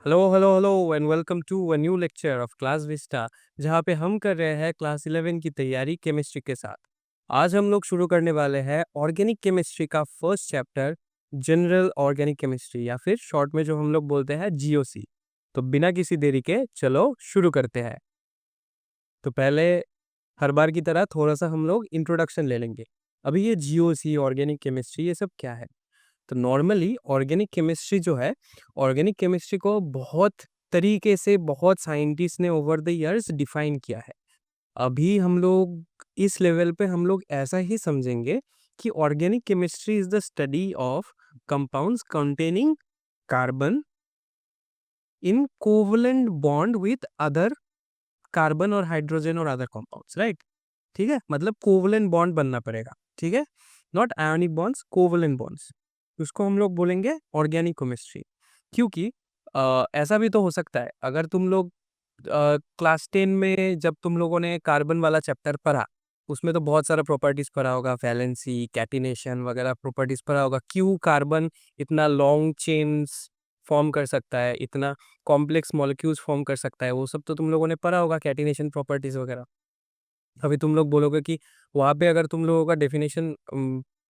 Hello hello hello and welcome to a new lecture of Class Vista. जहाँ पे हम कर रहे हैं क्लास 11 की तैयारी केमिस्ट्री के साथ। आज हम लोग शुरू करने वाले हैं ऑर्गेनिक केमिस्ट्री का first chapter, general organic chemistry या फिर शॉर्ट में जो हम लोग बोलते हैं जीओसी। तो बिना किसी देरी के चलो शुरू करते हैं। तो पहले हर बार की तरह थोड़ा सा हम लोग इंट्रोडक्शन ले लेंगे। अभी ये जीओसी ऑर्गेनिक केमिस्ट्री ये सब क्या है। तो नॉर्मली ऑर्गेनिक केमिस्ट्री जो है, ऑर्गेनिक केमिस्ट्री को बहुत तरीके से बहुत साइंटिस्ट ने ओवर द इयर्स डिफाइन किया है। अभी हम लोग इस लेवल पे हम लोग ऐसा ही समझेंगे कि organic chemistry is the study of compounds containing carbon in covalent bond with other carbon और हाइड्रोजन और अदर कंपाउंड्स, राइट। ठीक है, मतलब कोवलेंट बॉन्ड बनना पड़ेगा। ठीक है, not ionic bonds, covalent bonds. उसको हम लोग बोलेंगे ऑर्गेनिक केमिस्ट्री। क्योंकि ऐसा भी तो हो सकता है, अगर तुम लोग क्लास 10 में जब तुम लोगों ने कार्बन वाला चैप्टर पढ़ा, उसमें तो बहुत सारा प्रॉपर्टीज पढ़ा होगा, वैलेंसी कैटिनेशन वगैरह प्रॉपर्टीज पढ़ा होगा। क्यों कार्बन इतना लॉन्ग चेन्स फॉर्म कर सकता है, इतना कॉम्प्लेक्स मॉलिक्यूल्स फॉर्म कर सकता है, वो सब तो तुम लोगों ने पढ़ा होगा, कैटिनेशन प्रॉपर्टीज वगैरह। अभी तुम लोग बोलोगे कि वहाँ पे अगर तुम लोगों का डेफिनेशन,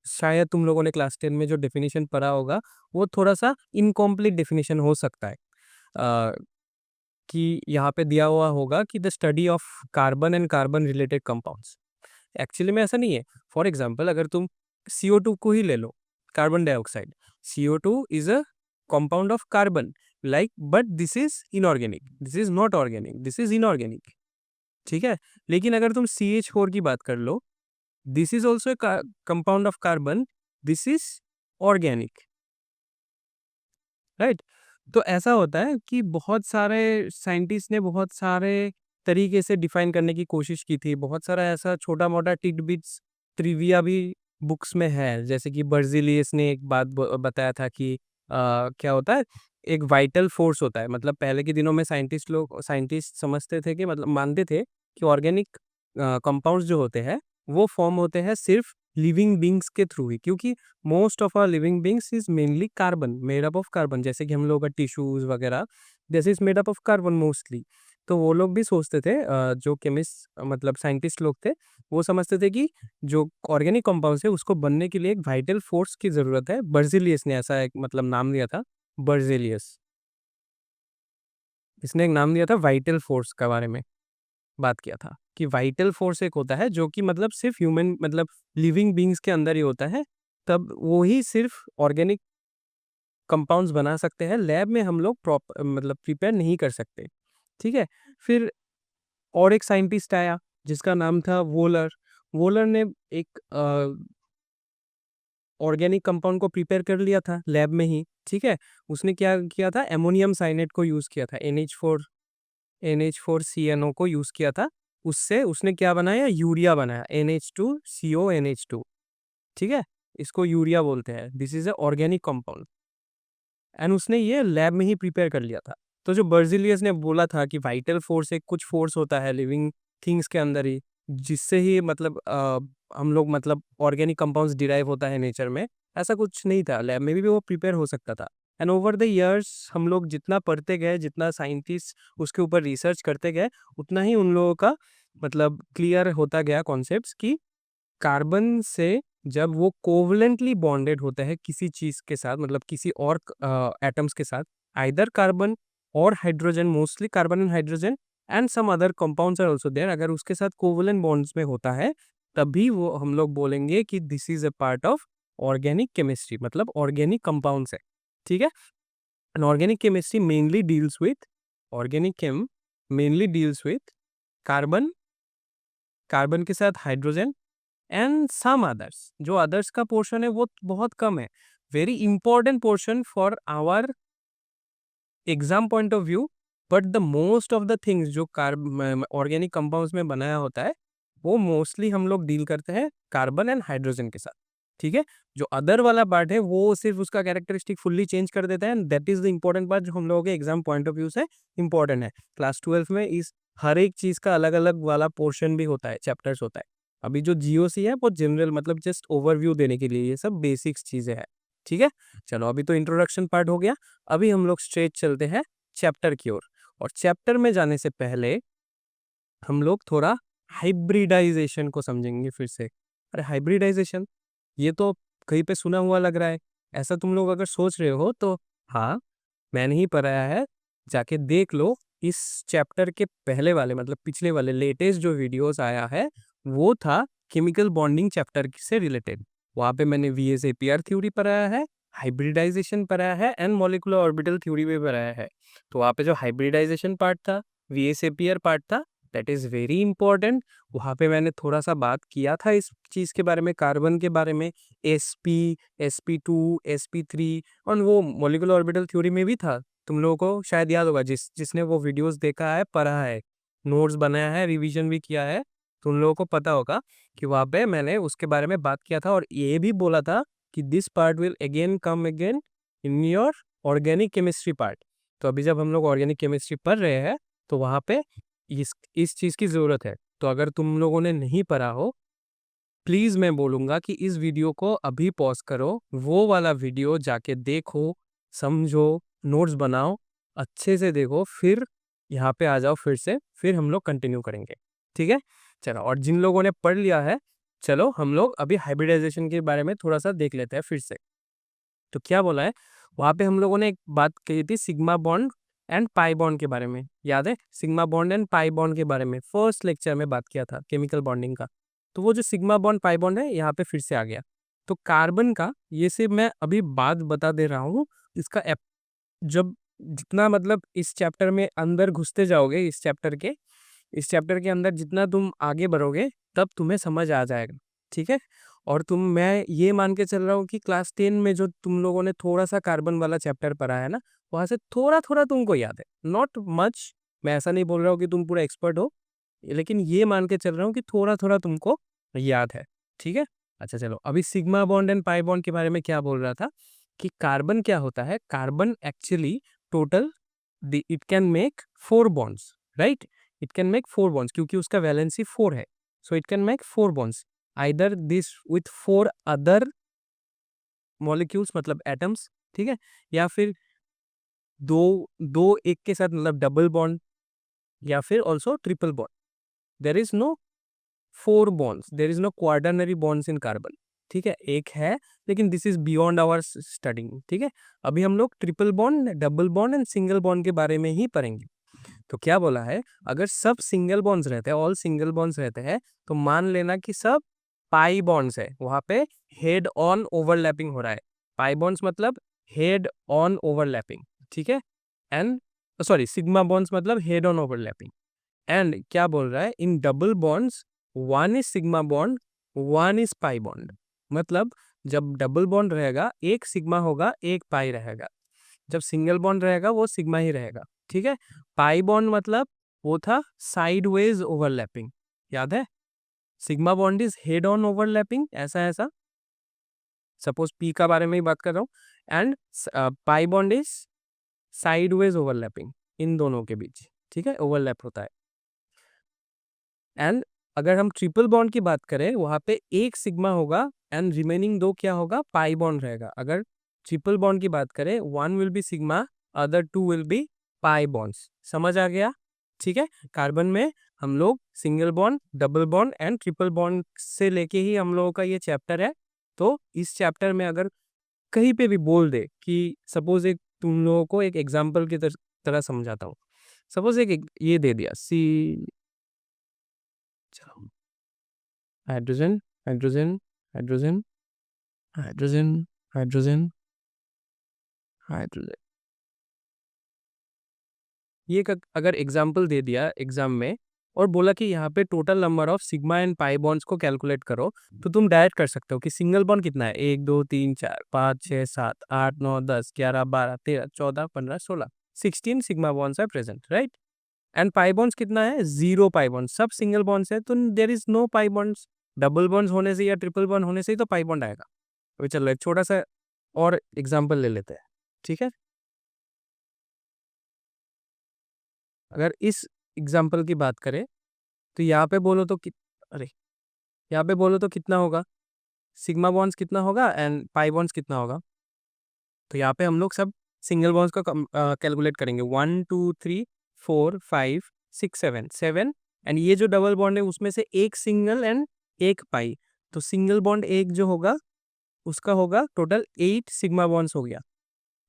शायद तुम लोगों ने क्लास 10 में जो डेफिनेशन पढ़ा होगा वो थोड़ा सा इनकम्प्लीट डेफिनेशन हो सकता है। अ, कि यहाँ पे दिया हुआ होगा कि the study of carbon and carbon related compounds. Actually में ऐसा नहीं है। फॉर एग्जाम्पल अगर तुम CO2 को ही ले लो, carbon dioxide. CO2 is a compound of carbon, like, but this is inorganic, this is not organic, this is inorganic। ठीक है, लेकिन अगर तुम CH4 की बात कर लो, this is also compound of carbon, this is organic, right. तो ऐसा होता है कि बहुत सारे साइंटिस्ट ने बहुत सारे तरीके से डिफाइन करने की कोशिश की थी। बहुत सारा ऐसा छोटा मोटा टिडबिट्स ट्रिविया भी बुक्स में है। जैसे कि बर्जिलियस ने एक बात बताया था कि क्या होता है, एक वाइटल फोर्स होता है। मतलब पहले के दिनों में साइंटिस्ट समझते थे कि, मतलब मानते थे कि ऑर्गेनिक कंपाउंड्स जो होते हैं वो फॉर्म होते हैं सिर्फ लिविंग बींग्स के थ्रू ही। क्योंकि most of our living beings is mainly carbon, made up of carbon. जैसे कि हम लोग का टिश्यूज वगैरह, this is made up of carbon mostly. तो वो लोग भी सोचते थे, जो केमिस्ट मतलब साइंटिस्ट लोग थे, वो समझते थे कि जो ऑर्गेनिक कंपाउंड्स है उसको बनने के लिए एक वाइटल फोर्स की जरूरत है। बर्जिलियस ने ऐसा एक मतलब नाम दिया था, बर्जिलियस। इसने एक नाम दिया था वाइटल फोर्स के बारे में, बात किया था कि वाइटल फोर्स एक होता है जो कि मतलब सिर्फ ह्यूमन मतलब लिविंग बींग्स के अंदर ही होता है। तब वो ही सिर्फ ऑर्गेनिक कंपाउंड्स बना सकते हैं, लैब में हम लोग प्रॉपर मतलब प्रिपेयर नहीं कर सकते। ठीक है, फिर और एक साइंटिस्ट आया जिसका नाम था वोलर। वोलर ने एक ऑर्गेनिक कंपाउंड को प्रिपेयर कर लिया था लैब में ही। ठीक है, उसने क्या किया था, एमोनियम साइनेट को यूज़ किया था, NH4CNO को यूज़ किया था। उससे उसने क्या बनाया, यूरिया बनाया, NH2CONH2। ठीक है, इसको यूरिया बोलते हैं, this is a organic compound. And उसने ये लैब में ही प्रिपेयर कर लिया था। तो जो बर्जिलियस ने बोला था कि वाइटल फोर्स एक कुछ फोर्स होता है लिविंग थिंग्स के अंदर ही, जिससे ही मतलब हम लोग मतलब ऑर्गेनिक कंपाउंड्स डिराइव होता है नेचर में, ऐसा कुछ नहीं था। लैब में भी वो प्रिपेयर हो सकता था। एंड ओवर द इयर्स हम लोग जितना पढ़ते गए, जितना साइंटिस्ट उसके ऊपर रिसर्च करते गए, उतना ही उन लोगों का मतलब क्लियर होता गया कॉन्सेप्ट्स कि कार्बन से जब वो कोवलेंटली बॉन्डेड होता है किसी चीज के साथ, मतलब किसी और एटम्स के साथ, आइदर कार्बन और hydrogen, mostly carbon and hydrogen and some other compounds are also there, अगर उसके साथ कोवलेंट बॉन्ड्स में होता है, तभी वो हम लोग बोलेंगे कि this is a part of organic chemistry, मतलब ऑर्गेनिक कंपाउंड्स है। ठीक है, and organic chemistry mainly deals with, organic chem mainly deals with carbon, carbon के साथ हाइड्रोजन एंड सम अदर्स। जो अदर्स का पोर्शन है वो बहुत कम है। Very important portion for our exam point of view, but the most of the things जो ऑर्गेनिक कंपाउंड्स में बनाया होता है, वो मोस्टली हम लोग डील करते हैं कार्बन एंड हाइड्रोजन के साथ। ठीक है, जो अदर वाला पार्ट है वो सिर्फ उसका कैरेक्टरिस्टिक फुल्ली चेंज कर देता है, and that is the important part जो हम लोगों के एग्जाम पॉइंट ऑफ व्यू से इंपॉर्टेंट है। क्लास 12 में इस हर एक चीज का अलग अलग वाला पोर्शन भी होता है, चैप्टर्स होता है। अभी जो जीओसी है वो जनरल मतलब जस्ट ओवरव्यू देने के लिए ये सब बेसिक्स चीजें हैं। ठीक है, चलो अभी तो इंट्रोडक्शन पार्ट हो गया। अभी हम लोग स्ट्रेट चलते हैं चैप्टर की ओर। और चैप्टर में जाने से पहले हम लोग थोड़ा हाइब्रिडाइजेशन को समझेंगे फिर से। अरे हाइब्रिडाइजेशन, ये तो कहीं पे सुना हुआ लग रहा है। ऐसा तुम लोग अगर सोच रहे हो तो हाँ, मैंने ही पढ़ाया है, जाके देख लो। इस चैप्टर के पहले वाले मतलब पिछले वाले लेटेस्ट जो वीडियोस आया है वो था केमिकल बॉन्डिंग चैप्टर से रिलेटेड। वहाँ पे मैंने VSAPR थ्योरी पढ़ाया है, हाइब्रिडाइजेशन पढ़ाया है एंड मॉलिक्यूलर ऑर्बिटल थ्योरी भी पढ़ाया है। तो वहाँ पे जो हाइब्रिडाइजेशन पार्ट था, VSAPR पार्ट था, दैट इज़ वेरी इंपॉर्टेंट। वहाँ पे मैंने थोड़ा सा बात किया था इस चीज़ के बारे में, कार्बन के बारे में, sp, sp2, sp3, और वो मॉलिक्यूलर ऑर्बिटल थ्योरी में भी था। तुम लोगों को शायद याद होगा, जिसने वो वीडियोस देखा है, पढ़ा है, नोट्स बनाया है, रिवीजन भी किया है, तो उन लोगों को पता होगा कि वहाँ पे मैंने उसके बारे में बात किया था और ये भी बोला था कि this part will again come again in your organic chemistry part. तो अभी जब हम लोग ऑर्गेनिक केमिस्ट्री पढ़ रहे हैं तो वहाँ पे इस चीज़ की ज़रूरत है। तो अगर तुम लोगों ने नहीं पढ़ा हो, प्लीज़ मैं बोलूँगा कि इस वीडियो को अभी पॉज करो, वो वाला वीडियो जाके देखो, समझो, नोट्स बनाओ, अच्छे से देखो, फिर यहाँ पे आ जाओ फिर से, फिर हम लोग कंटिन्यू करेंगे। ठीक है? चलो, और जिन लोगों ने पढ़ लिया है, चलो हम लोग अभी हाइब्रिडाइजेशन के बारे में थोड़ा-सा देख लेते हैं फिर से। तो क्या बोला है, वहाँ पे हम लोगों ने एक बात कही थी sigma bond and pi bond के बारे में, याद है? Sigma bond and pi bond के बारे में फर्स्ट लेक्चर में बात किया था, केमिकल बॉन्डिंग का। तो वो जो सिग्मा बॉन्ड पाई बॉन्ड है, यहाँ पे फिर से आ गया। तो कार्बन का ये सिर्फ मैं अभी बात बता दे रहा हूँ, इसका जब जितना मतलब इस चैप्टर में अंदर घुसते जाओगे, इस चैप्टर के अंदर जितना तुम आगे बढ़ोगे तब तुम्हें समझ आ जाएगा। ठीक है? और मैं ये मान के चल रहा हूँ कि क्लास 10 में जो तुम लोगों ने थोड़ा सा कार्बन वाला चैप्टर पढ़ा है ना, वहाँ से थोड़ा थोड़ा तुमको याद है, नॉट मच। मैं ऐसा नहीं बोल रहा हूँ कि तुम पूरा एक्सपर्ट हो, लेकिन ये मान के चल रहा हूँ कि थोड़ा थोड़ा तुमको याद है। ठीक है? अच्छा चलो, अभी sigma bond and pi bond के बारे में क्या बोल रहा था कि कार्बन क्या होता है, carbon actually total it can make 4 bonds, right? It can make 4 bonds क्योंकि उसका वैलेंसी 4 है। So it can make 4 bonds, either this with 4 other molecules मतलब एटम्स, ठीक है, या फिर दो दो एक के साथ मतलब डबल बॉन्ड, या फिर also triple bond. There is no 4 bonds, there is no quaternary bonds in carbon. ठीक है, एक है, लेकिन this is beyond our studying. ठीक है, अभी हम लोग triple bond, double bond and single bond के बारे में ही पढ़ेंगे। तो क्या बोला है, अगर सब सिंगल बॉन्ड्स रहते हैं, ऑल सिंगल बॉन्ड्स रहते हैं, तो मान लेना कि सब पाई बॉन्ड्स है, वहां पे हेड ऑन ओवरलैपिंग हो रहा है। पाई बॉन्ड्स मतलब हेड ऑन ओवरलैपिंग, ठीक है। एंड सॉरी, सिग्मा बॉन्ड्स मतलब हेड ऑन ओवरलैपिंग। एंड क्या बोल रहा है, in double bonds one is sigma bond, one is pi bond. मतलब जब डबल बॉन्ड रहेगा, एक सिग्मा होगा, एक पाई रहेगा। जब सिंगल बॉन्ड रहेगा वो सिग्मा ही रहेगा। ठीक है, पाई बॉन्ड मतलब वो था साइडवेज ओवरलैपिंग, याद है? Sigma bond is head on overlapping, ऐसा ऐसा, सपोज पी का बारे में ही बात कर रहा हूँ। And pi bond is sideways overlapping, इन दोनों के बीच, ठीक है, ओवरलैप होता है। एंड अगर हम ट्रिपल बॉन्ड की बात करें, वहां पे एक सिग्मा होगा एंड रिमेनिंग दो क्या होगा, पाई बॉन्ड रहेगा। अगर ट्रिपल बॉन्ड की बात करें, one will be sigma, other two will be pi bonds. समझ आ गया? ठीक है, कार्बन में हम लोग single bond, double bond and triple bond से लेके ही हम लोगों का ये चैप्टर है। तो इस चैप्टर में अगर कहीं पे भी बोल दे कि सपोज, एक तुम लोगों को एक एग्जाम्पल की तरह समझाता हूँ। सपोज एक ये दे दिया C, hydrogen, hydrogen, hydrogen, hydrogen, hydrogen, hydrogen, ये अगर एग्जाम्पल दे दिया एग्जाम में और बोला कि यहाँ पे total number of sigma and pi bonds को कैलकुलेट करो, तो तुम डायरेक्ट कर सकते हो कि सिंगल बॉन्ड कितना है, 1 2 3 4 5 6 7 8 9 10 11 12 13 14 15 16, 16 sigma bonds are present, right? And pi bonds कितना है, 0 पाई बॉन्ड्स, सब सिंगल बॉन्ड्स है, तो there is no pi bonds. Double bonds होने से या ट्रिपल बॉन्ड होने से ही तो पाई बॉन्ड आएगा। अभी चलो एक छोटा सा और एग्जाम्पल ले लेते हैं, ठीक है। अगर इस एग्जाम्पल की बात करें तो यहाँ पे बोलो तो अरे, यहाँ पे बोलो तो कितना होगा, सिग्मा बॉन्ड्स कितना होगा एंड पाई बॉन्ड्स कितना होगा। तो यहाँ पे हम लोग सब सिंगल बॉन्ड्स का कैलकुलेट करेंगे, 1 2 3 4 5 6 7 7, एंड ये जो डबल बॉन्ड है उसमें से एक सिंगल एंड एक पाई, तो सिंगल बॉन्ड एक जो होगा उसका होगा टोटल 8 सिग्मा बॉन्ड्स हो गया।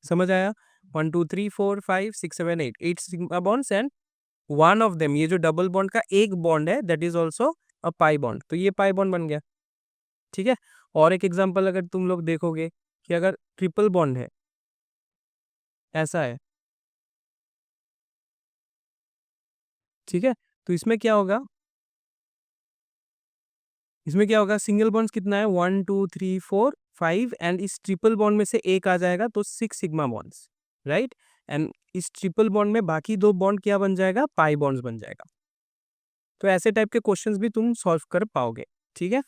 समझ आया? 1 2 3 4 5 6 7 8, 8 sigma bonds, and one of them, ये जो डबल बॉन्ड का एक बॉन्ड है that is also a pi bond, तो ये पाई बॉन्ड बन गया। ठीक है। और एक एग्जांपल अगर तुम लोग देखोगे कि अगर ट्रिपल बॉन्ड है, ऐसा है, ठीक है, तो इसमें क्या होगा, सिंगल बॉन्ड्स कितना है, 1 2 3 4 5, एंड इस ट्रिपल बॉन्ड में से एक आ जाएगा तो 6 सिग्मा बॉन्ड्स, राइट। एंड इस ट्रिपल बॉन्ड में बाकी दो बॉन्ड क्या बन जाएगा, पाई बॉन्ड्स बन जाएगा। तो ऐसे टाइप के क्वेश्चंस भी तुम सॉल्व कर पाओगे। ठीक है।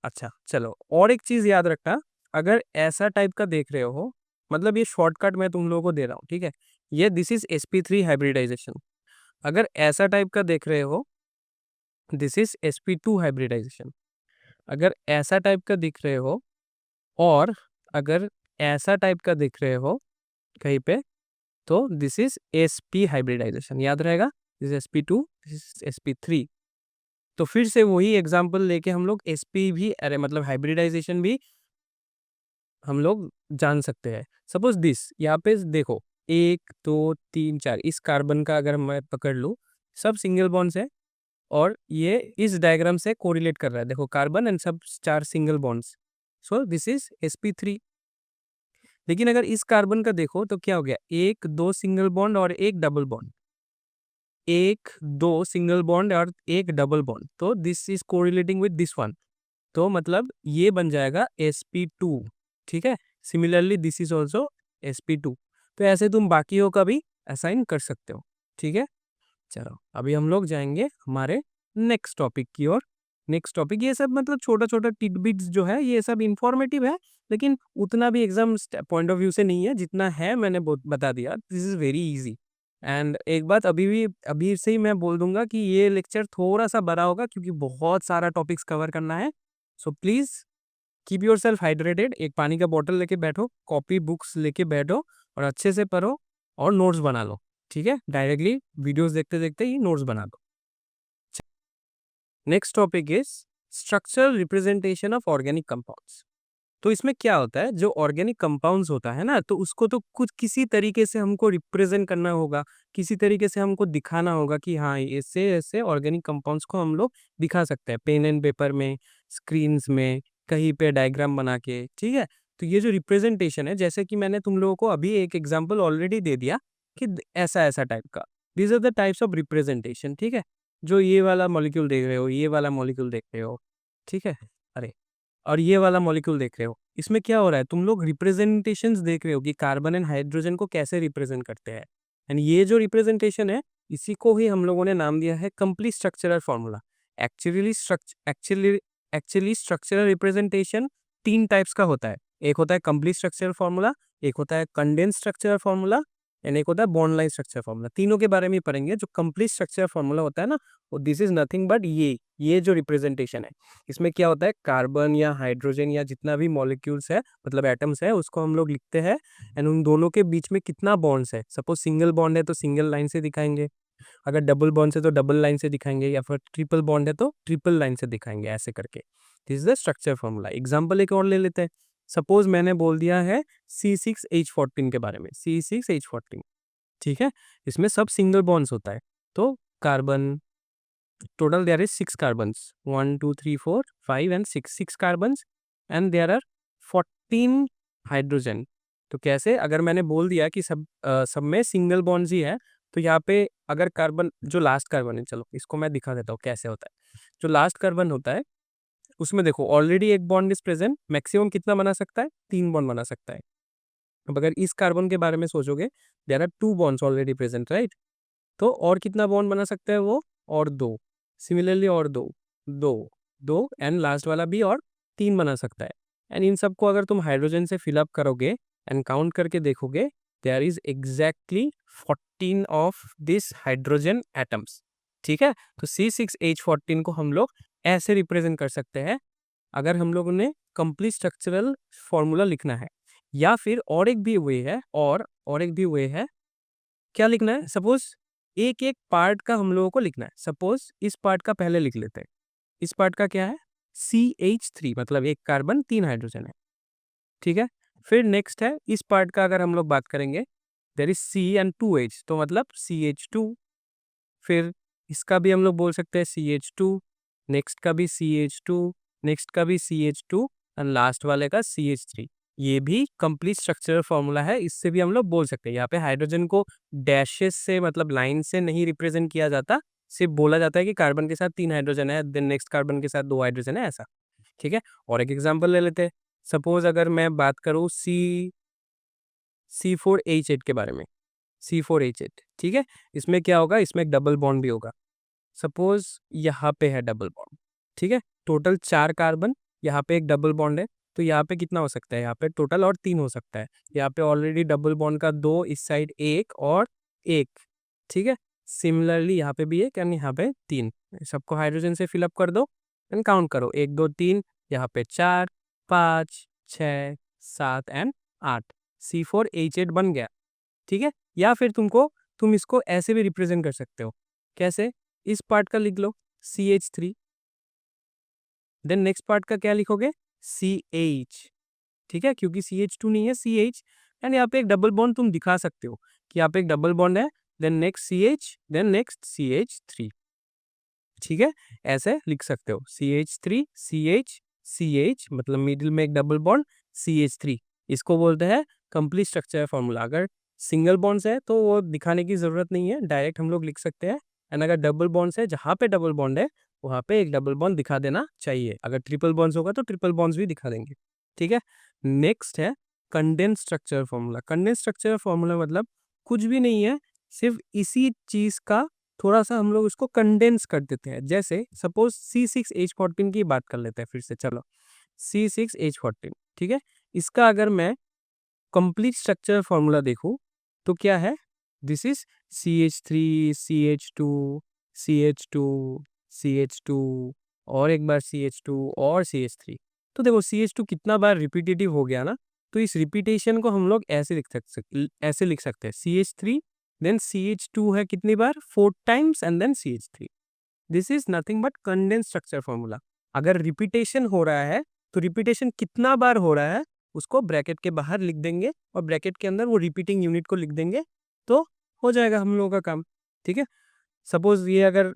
अच्छा चलो, और एक चीज याद रखना, अगर ऐसा टाइप का देख रहे हो, मतलब ये शॉर्टकट मैं तुम लोगों को दे रहा हूँ, ठीक है, ये दिस इज sp3 हाइब्रिडाइजेशन। अगर ऐसा टाइप का देख रहे हो, दिस इज sp2 हाइब्रिडाइजेशन। अगर ऐसा टाइप का दिख रहे हो, और अगर ऐसा टाइप का दिख रहे हो कहीं पे, तो दिस इज sp हाइब्रिडाइजेशन, याद रहेगा, this is sp2, this is sp3। तो फिर से वही एग्जांपल लेके हम लोग sp भी, अरे मतलब हाइब्रिडाइजेशन भी हम लोग जान सकते हैं। सपोज दिस, यहाँ पे देखो, 1 2 3 4, इस कार्बन का अगर मैं पकड़ लूँ, सब सिंगल बॉन्ड्स है, और ये इस डायग्राम से कोरिलेट कर रहा है, देखो कार्बन एंड सब 4 single bonds, so this is sp3। लेकिन अगर इस कार्बन का देखो तो क्या हो गया, 1 2 सिंगल बॉन्ड और एक डबल बॉन्ड, 1 2 सिंगल बॉन्ड और एक डबल बॉन्ड, तो this is correlating with this one, तो मतलब ये बन जाएगा sp2। ठीक है। Similarly this is also sp2। तो ऐसे तुम बाकियों का भी असाइन कर सकते हो। ठीक है। चलो अभी हम लोग जाएंगे हमारे नेक्स्ट टॉपिक की ओर। नेक्स्ट टॉपिक, ये सब मतलब छोटा छोटा टिडबिट्स जो है ये सब इंफॉर्मेटिव है, लेकिन उतना भी एग्जाम पॉइंट ऑफ व्यू से नहीं है, जितना है मैंने बता दिया। This is very easy. And एक बात अभी से ही मैं बोल दूंगा कि ये लेक्चर थोड़ा सा बड़ा होगा, क्योंकि बहुत सारा टॉपिक्स कवर करना है। So please keep your self hydrated, एक पानी का बॉटल लेके बैठो, कॉपी बुक्स लेके बैठो, और अच्छे से पढ़ो और नोट्स बना लो। ठीक है, डायरेक्टली वीडियोस देखते देखते ही नोट्स बना दो। Next topic is structural representation of organic compounds. तो इसमें क्या होता है, जो ऑर्गेनिक कंपाउंड्स होता है ना, तो उसको तो कुछ किसी तरीके से हमको रिप्रेजेंट करना होगा, किसी तरीके से हमको दिखाना होगा कि हाँ ऐसे ऐसे ऑर्गेनिक कंपाउंड्स को हम लोग दिखा सकते हैं, पेन एंड पेपर में, स्क्रीन्स में, कहीं पे डायग्राम बना के। ठीक है। तो ये जो रिप्रेजेंटेशन है, जैसे कि मैंने तुम लोगों को अभी एक एग्जाम्पल ऑलरेडी दे दिया कि ऐसा ऐसा टाइप का, these are the types of representation. ठीक है। जो ये वाला मॉलिक्यूल देख रहे हो, ये वाला मॉलिक्यूल देख रहे हो, ठीक है, अरे, और ये वाला मॉलिक्यूल देख रहे हो, इसमें क्या हो रहा है, तुम लोग रिप्रेजेंटेशंस देख रहे हो कि कार्बन एंड हाइड्रोजन को कैसे रिप्रेजेंट करते हैं। एंड ये जो रिप्रेजेंटेशन है, इसी को ही हम लोगों ने नाम दिया है complete structural formula. Actually structural representation 3 types का होता है। एक होता है कंप्लीट स्ट्रक्चरल फॉर्मूला, एक होता है कंडेंस स्ट्रक्चरल फॉर्मूला, एंड एक होता है बॉन्ड लाइन स्ट्रक्चर फॉर्मूला। तीनों के बारे में ही पढ़ेंगे। जो कंप्लीट स्ट्रक्चर फॉर्मूला होता है ना, वो दिस इज नथिंग बट ये जो रिप्रेजेंटेशन है, इसमें क्या होता है, कार्बन या हाइड्रोजन या जितना भी मॉलिक्यूल्स है, मतलब एटम्स है, उसको हम लोग लिखते हैं, एंड उन दोनों के बीच में कितना बॉन्ड्स है। सपोज सिंगल बॉन्ड है तो सिंगल लाइन से दिखाएंगे, अगर डबल बॉन्ड है तो डबल लाइन से दिखाएंगे, या फिर ट्रिपल बॉन्ड है तो ट्रिपल लाइन से दिखाएंगे, ऐसे करके। This is the structure formula. Example एक और ले लेते हैं। सपोज मैंने बोल दिया है C6H14 के बारे में, C6H14, ठीक है, इसमें सब सिंगल बॉन्ड्स होता है। तो carbon, total there is 6 carbons, 1 2 3 4 5 and 6 carbons, and there are 14 hydrogen. तो कैसे, अगर मैंने बोल दिया कि सब में सिंगल बॉन्ड्स ही है, तो यहाँ पे अगर कार्बन, जो लास्ट कार्बन है, चलो इसको मैं दिखा देता हूँ कैसे होता है। जो लास्ट कार्बन होता है उसमें देखो ऑलरेडी एक बॉन्ड इज प्रेजेंट, मैक्सिमम कितना बना सकता है, 3 बॉन्ड बना सकता है। अब अगर इस कार्बन के बारे में सोचोगे, there are 2 bonds already present, right. तो और कितना बॉन्ड बना सकता है वो, और 2, सिमिलरली और 2, 2, 2, एंड लास्ट वाला भी और 3 बना सकता है। एंड इन सबको अगर तुम हाइड्रोजन से फिलअप करोगे एंड काउंट करके देखोगे, there is exactly 14 of this hydrogen atoms. ठीक है। तो C6H14 को हम लोग ऐसे रिप्रेजेंट कर सकते हैं, अगर हम लोगों ने कंप्लीट स्ट्रक्चरल फॉर्मूला लिखना है। या फिर और एक भी वे है, और एक भी वे है, क्या लिखना है, सपोज एक एक पार्ट का हम लोगों को लिखना है। सपोज इस पार्ट का पहले लिख लेते हैं। इस पार्ट का क्या है, CH3, मतलब एक कार्बन 3 हाइड्रोजन है, ठीक है। फिर नेक्स्ट है इस पार्ट का, अगर हम लोग बात करेंगे, there is C and 2H, तो मतलब CH2। फिर इसका भी हम लोग बोल सकते हैं CH2, नेक्स्ट का भी CH2, नेक्स्ट का भी CH2, एंड लास्ट वाले का CH3। ये भी कंप्लीट स्ट्रक्चरल फॉर्मूला है, इससे भी हम लोग बोल सकते हैं। यहाँ पे हाइड्रोजन को डैशेस से, मतलब लाइन से नहीं रिप्रेजेंट किया जाता, सिर्फ बोला जाता है कि कार्बन के साथ 3 हाइड्रोजन है, देन नेक्स्ट कार्बन के साथ 2 हाइड्रोजन है, ऐसा, ठीक है। और एक एग्जांपल ले लेते हैं। सपोज अगर मैं बात करूँ C4H8 के बारे में, C4H8, ठीक है। इसमें क्या होगा, इसमें एक डबल बॉन्ड भी होगा। सपोज यहाँ पे है डबल बॉन्ड, ठीक है। टोटल 4 कार्बन, यहाँ पे एक डबल बॉन्ड है, तो यहाँ पे कितना हो सकता है, यहाँ पे टोटल और 3 हो सकता है। यहाँ पे ऑलरेडी डबल बॉन्ड का 2, इस साइड एक और एक, ठीक है। सिमिलरली यहाँ पे भी एक एंड यहाँ पे 3। सबको हाइड्रोजन से फिलअप कर दो एंड काउंट करो, 1 2 3, यहाँ पे 4 5 6 7 एंड 8, C4H8 बन गया, ठीक है। या फिर तुम इसको ऐसे भी रिप्रेजेंट कर सकते हो। कैसे, इस पार्ट का लिख लो CH3, देन नेक्स्ट पार्ट का क्या लिखोगे, CH, ठीक है, क्योंकि CH2 नहीं है, CH, एंड यहाँ पे एक डबल बॉन्ड तुम दिखा सकते हो कि यहाँ पे एक डबल बॉन्ड है, then next CH, then next CH3, ठीक है। ऐसे लिख सकते हो CH3 CH CH, मतलब मिडिल में एक डबल बॉन्ड, CH3, इसको बोलते हैं कंप्लीट स्ट्रक्चर फॉर्मूला। अगर सिंगल बॉन्ड्स है तो वो दिखाने की जरूरत नहीं है, डायरेक्ट हम लोग लिख सकते हैं। एंड अगर डबल बॉन्ड्स है, जहाँ पे डबल बॉन्ड है वहाँ पे एक डबल बॉन्ड दिखा देना चाहिए। अगर ट्रिपल बॉन्ड्स होगा तो ट्रिपल बॉन्ड्स भी दिखा देंगे, ठीक है। नेक्स्ट है condense structure formula. Condense structure formula मतलब कुछ भी नहीं है, सिर्फ इसी चीज का थोड़ा सा हम लोग उसको कंडेंस कर देते हैं। जैसे सपोज C6H14 की बात कर लेते हैं फिर से, चलो C6H14, ठीक है। इसका अगर मैं कंप्लीट स्ट्रक्चर फॉर्मूला देखूं तो क्या है, this is CH3 CH2 CH2 CH2 और एक बार CH2 और CH3। तो देखो CH2 कितना बार रिपीटेटिव हो गया ना, तो इस रिपीटेशन को हम लोग ऐसे लिख सकते हैं CH3, देन CH2 है कितनी बार, 4 times, and then CH3। This is nothing but condense structure formula. अगर रिपीटेशन हो रहा है तो रिपीटेशन कितना बार हो रहा है उसको ब्रैकेट के बाहर लिख देंगे और ब्रैकेट के अंदर वो रिपीटिंग यूनिट को लिख देंगे, तो हो जाएगा हम लोगों का काम, ठीक है। सपोज ये अगर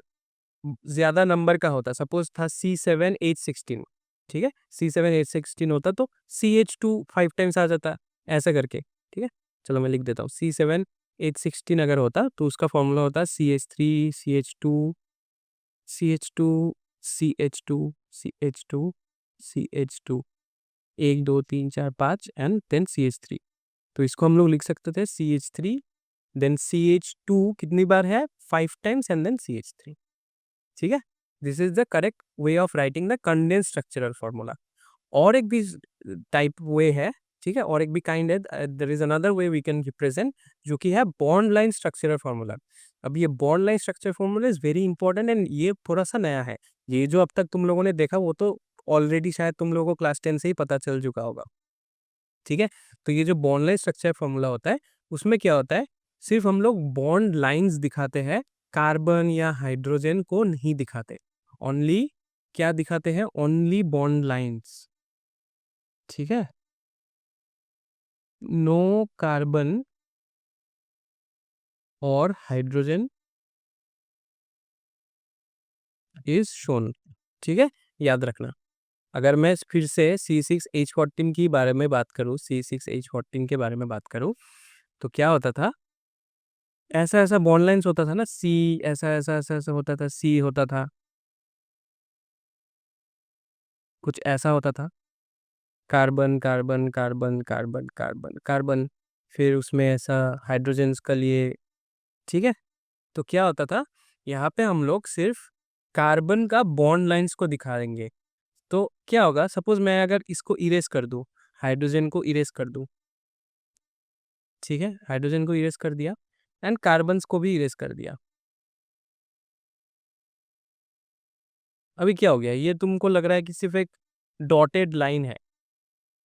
ज्यादा नंबर का होता, सपोज था C7H16, ठीक है, C7H16 होता तो CH2 5 टाइम्स आ जाता, ऐसा करके, ठीक है। चलो मैं लिख देता हूँ, C7H16 अगर होता तो उसका फॉर्मूला होता CH3 CH2 CH2 CH2 CH2 CH2, 1 2 3 4 5 and then CH3। तो इसको हम लोग लिख सकते थे CH3, देन CH2 कितनी बार है, 5 टाइम्स, एंड देन CH3, ठीक है। This is the correct way of writing the condense structural formula. और एक भी टाइप वे है, ठीक है, और एक भी काइंड है, there is another way we can represent, जो कि है बॉन्ड लाइन स्ट्रक्चरल फॉर्मूला। अब ये bond line structure formula is very important, and ये थोड़ा सा नया है। ये जो अब तक तुम लोगों ने देखा वो तो ऑलरेडी शायद तुम लोगों को क्लास 10 से ही पता चल चुका होगा, ठीक है। तो ये जो बॉन्ड लाइन स्ट्रक्चर फॉर्मूला होता है, उसमें क्या होता है, सिर्फ हम लोग बॉन्ड लाइंस दिखाते हैं, कार्बन या हाइड्रोजन को नहीं दिखाते। ओनली क्या दिखाते हैं, ओनली बॉन्ड लाइंस, ठीक है। नो कार्बन और हाइड्रोजन इज शोन, ठीक है, याद रखना। अगर मैं फिर से C6H14 की बारे में बात करूं, C6H14 के बारे में बात करूं, तो क्या होता था, ऐसा ऐसा बॉन्ड लाइंस होता था ना, सी ऐसा ऐसा ऐसा ऐसा होता था, सी होता था, कुछ ऐसा होता था, carbon carbon carbon carbon carbon carbon, फिर उसमें ऐसा हाइड्रोजन्स का लिए, ठीक है। तो क्या होता था, यहाँ पे हम लोग सिर्फ कार्बन का बॉन्ड लाइंस को दिखाएंगे। तो क्या होगा, सपोज मैं अगर इसको इरेज कर दूं, हाइड्रोजन को इरेज कर दूं, ठीक है, हाइड्रोजन को इरेज कर दिया एंड कार्बन को भी इरेज कर दिया। अभी क्या हो गया, ये तुमको लग रहा है कि सिर्फ एक डॉटेड लाइन है,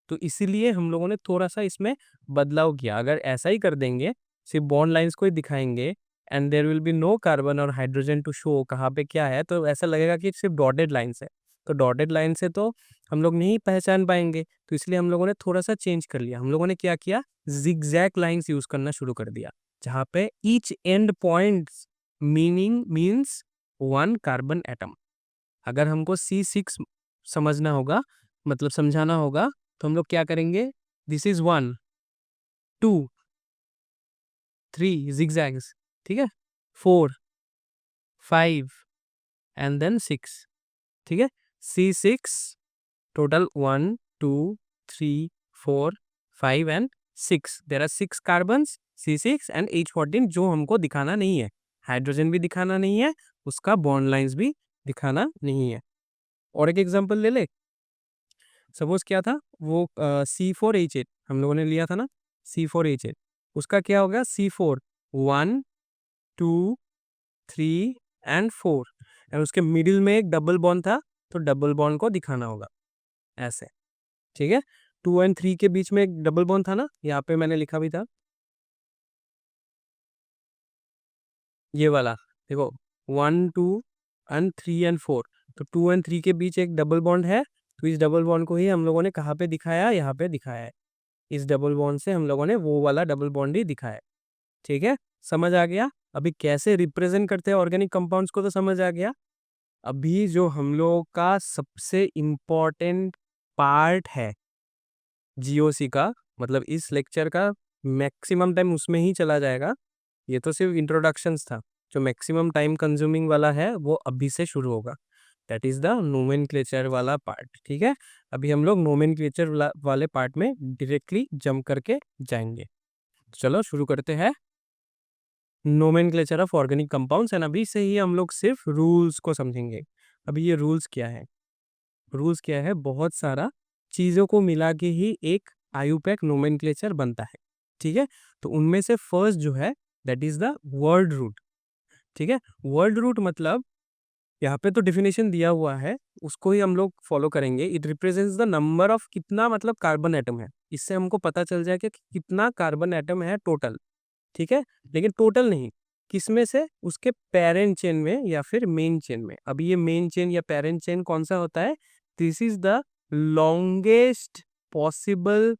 तो इसीलिए हम लोगों ने थोड़ा सा इसमें बदलाव किया। अगर ऐसा ही कर देंगे, सिर्फ बॉन्ड लाइंस को ही दिखाएंगे and there will be no carbon और हाइड्रोजन टू शो कहाँ पे क्या है, तो ऐसा लगेगा कि सिर्फ डॉटेड लाइंस है। तो डॉटेड लाइन से तो हम लोग नहीं पहचान पाएंगे, तो इसलिए हम लोगों ने थोड़ा सा चेंज कर लिया। हम लोगों ने क्या किया, जिगजैग लाइंस यूज करना शुरू कर दिया, जहाँ पे each and points meaning means one carbon atom. अगर हमको C6 समझना होगा, मतलब समझाना होगा, तो हम लोग क्या करेंगे, दिस इज 1 2 3 जिगजैग्स, ठीक है, 4 5 एंड देन 6, ठीक है। C6 total 1 2 3 4 5 and 6, there are 6 carbons, C6 and H14 जो हमको दिखाना नहीं है, हाइड्रोजन भी दिखाना नहीं है, उसका बॉन्ड लाइंस भी दिखाना नहीं है। और एक एग्जांपल ले ले, सपोज क्या था वो C4H8 हम लोगों ने लिया था ना, C4H8, उसका क्या होगा, C4 1 2 3 एंड 4, एंड उसके मिडिल में एक डबल बॉन्ड था, तो डबल बॉन्ड को दिखाना होगा ऐसे, ठीक है। 2 एंड 3 के बीच में एक डबल बॉन्ड था ना, यहाँ पे मैंने लिखा भी था ये वाला, देखो 1 2 एंड 3 एंड 4, तो 2 एंड 3 के बीच एक डबल बॉन्ड है, तो इस डबल बॉन्ड को ही हम लोगों ने कहाँ पे दिखाया, यहाँ पे दिखाया है। इस डबल बॉन्ड से हम लोगों ने वो वाला डबल बॉन्ड ही दिखाया है, ठीक है। समझ आ गया। अभी कैसे रिप्रेजेंट करते हैं ऑर्गेनिक कंपाउंड्स को, तो समझ आ गया। अभी जो हम लोगों का सबसे इम्पोर्टेंट पार्ट है जीओसी का, मतलब इस लेक्चर का मैक्सिमम टाइम उसमें ही चला जाएगा। ये तो सिर्फ इंट्रोडक्शंस था, जो मैक्सिमम टाइम कंज्यूमिंग वाला है वो अभी से शुरू होगा, दैट इज द नोमेनक्लेचर वाला पार्ट, ठीक है। अभी हम लोग नोमेनक्लेचर वाले पार्ट में डायरेक्टली जंप करके जाएंगे। चलो शुरू करते हैं nomenclature of organic compounds, and अभी से ही हम लोग सिर्फ रूल्स को समझेंगे। अभी ये रूल्स क्या है, रूल्स क्या है, बहुत सारा चीज़ों को मिला के ही एक आयुपैक नोमेनक्लेचर बनता है, ठीक है। तो उनमें से फर्स्ट जो है that is the word root, ठीक है। वर्ड रूट मतलब यहाँ पे तो डिफिनेशन दिया हुआ है, उसको ही हम लोग फॉलो करेंगे। It represents the number of, कितना मतलब कार्बन एटम है, इससे हमको पता चल जाएगा कि कितना कार्बन एटम है टोटल, ठीक है। लेकिन टोटल नहीं, किसमें से, उसके पेरेंट चेन में या फिर मेन चेन में। अभी ये मेन चेन या पेरेंट चेन कौन सा होता है, this is the longest possible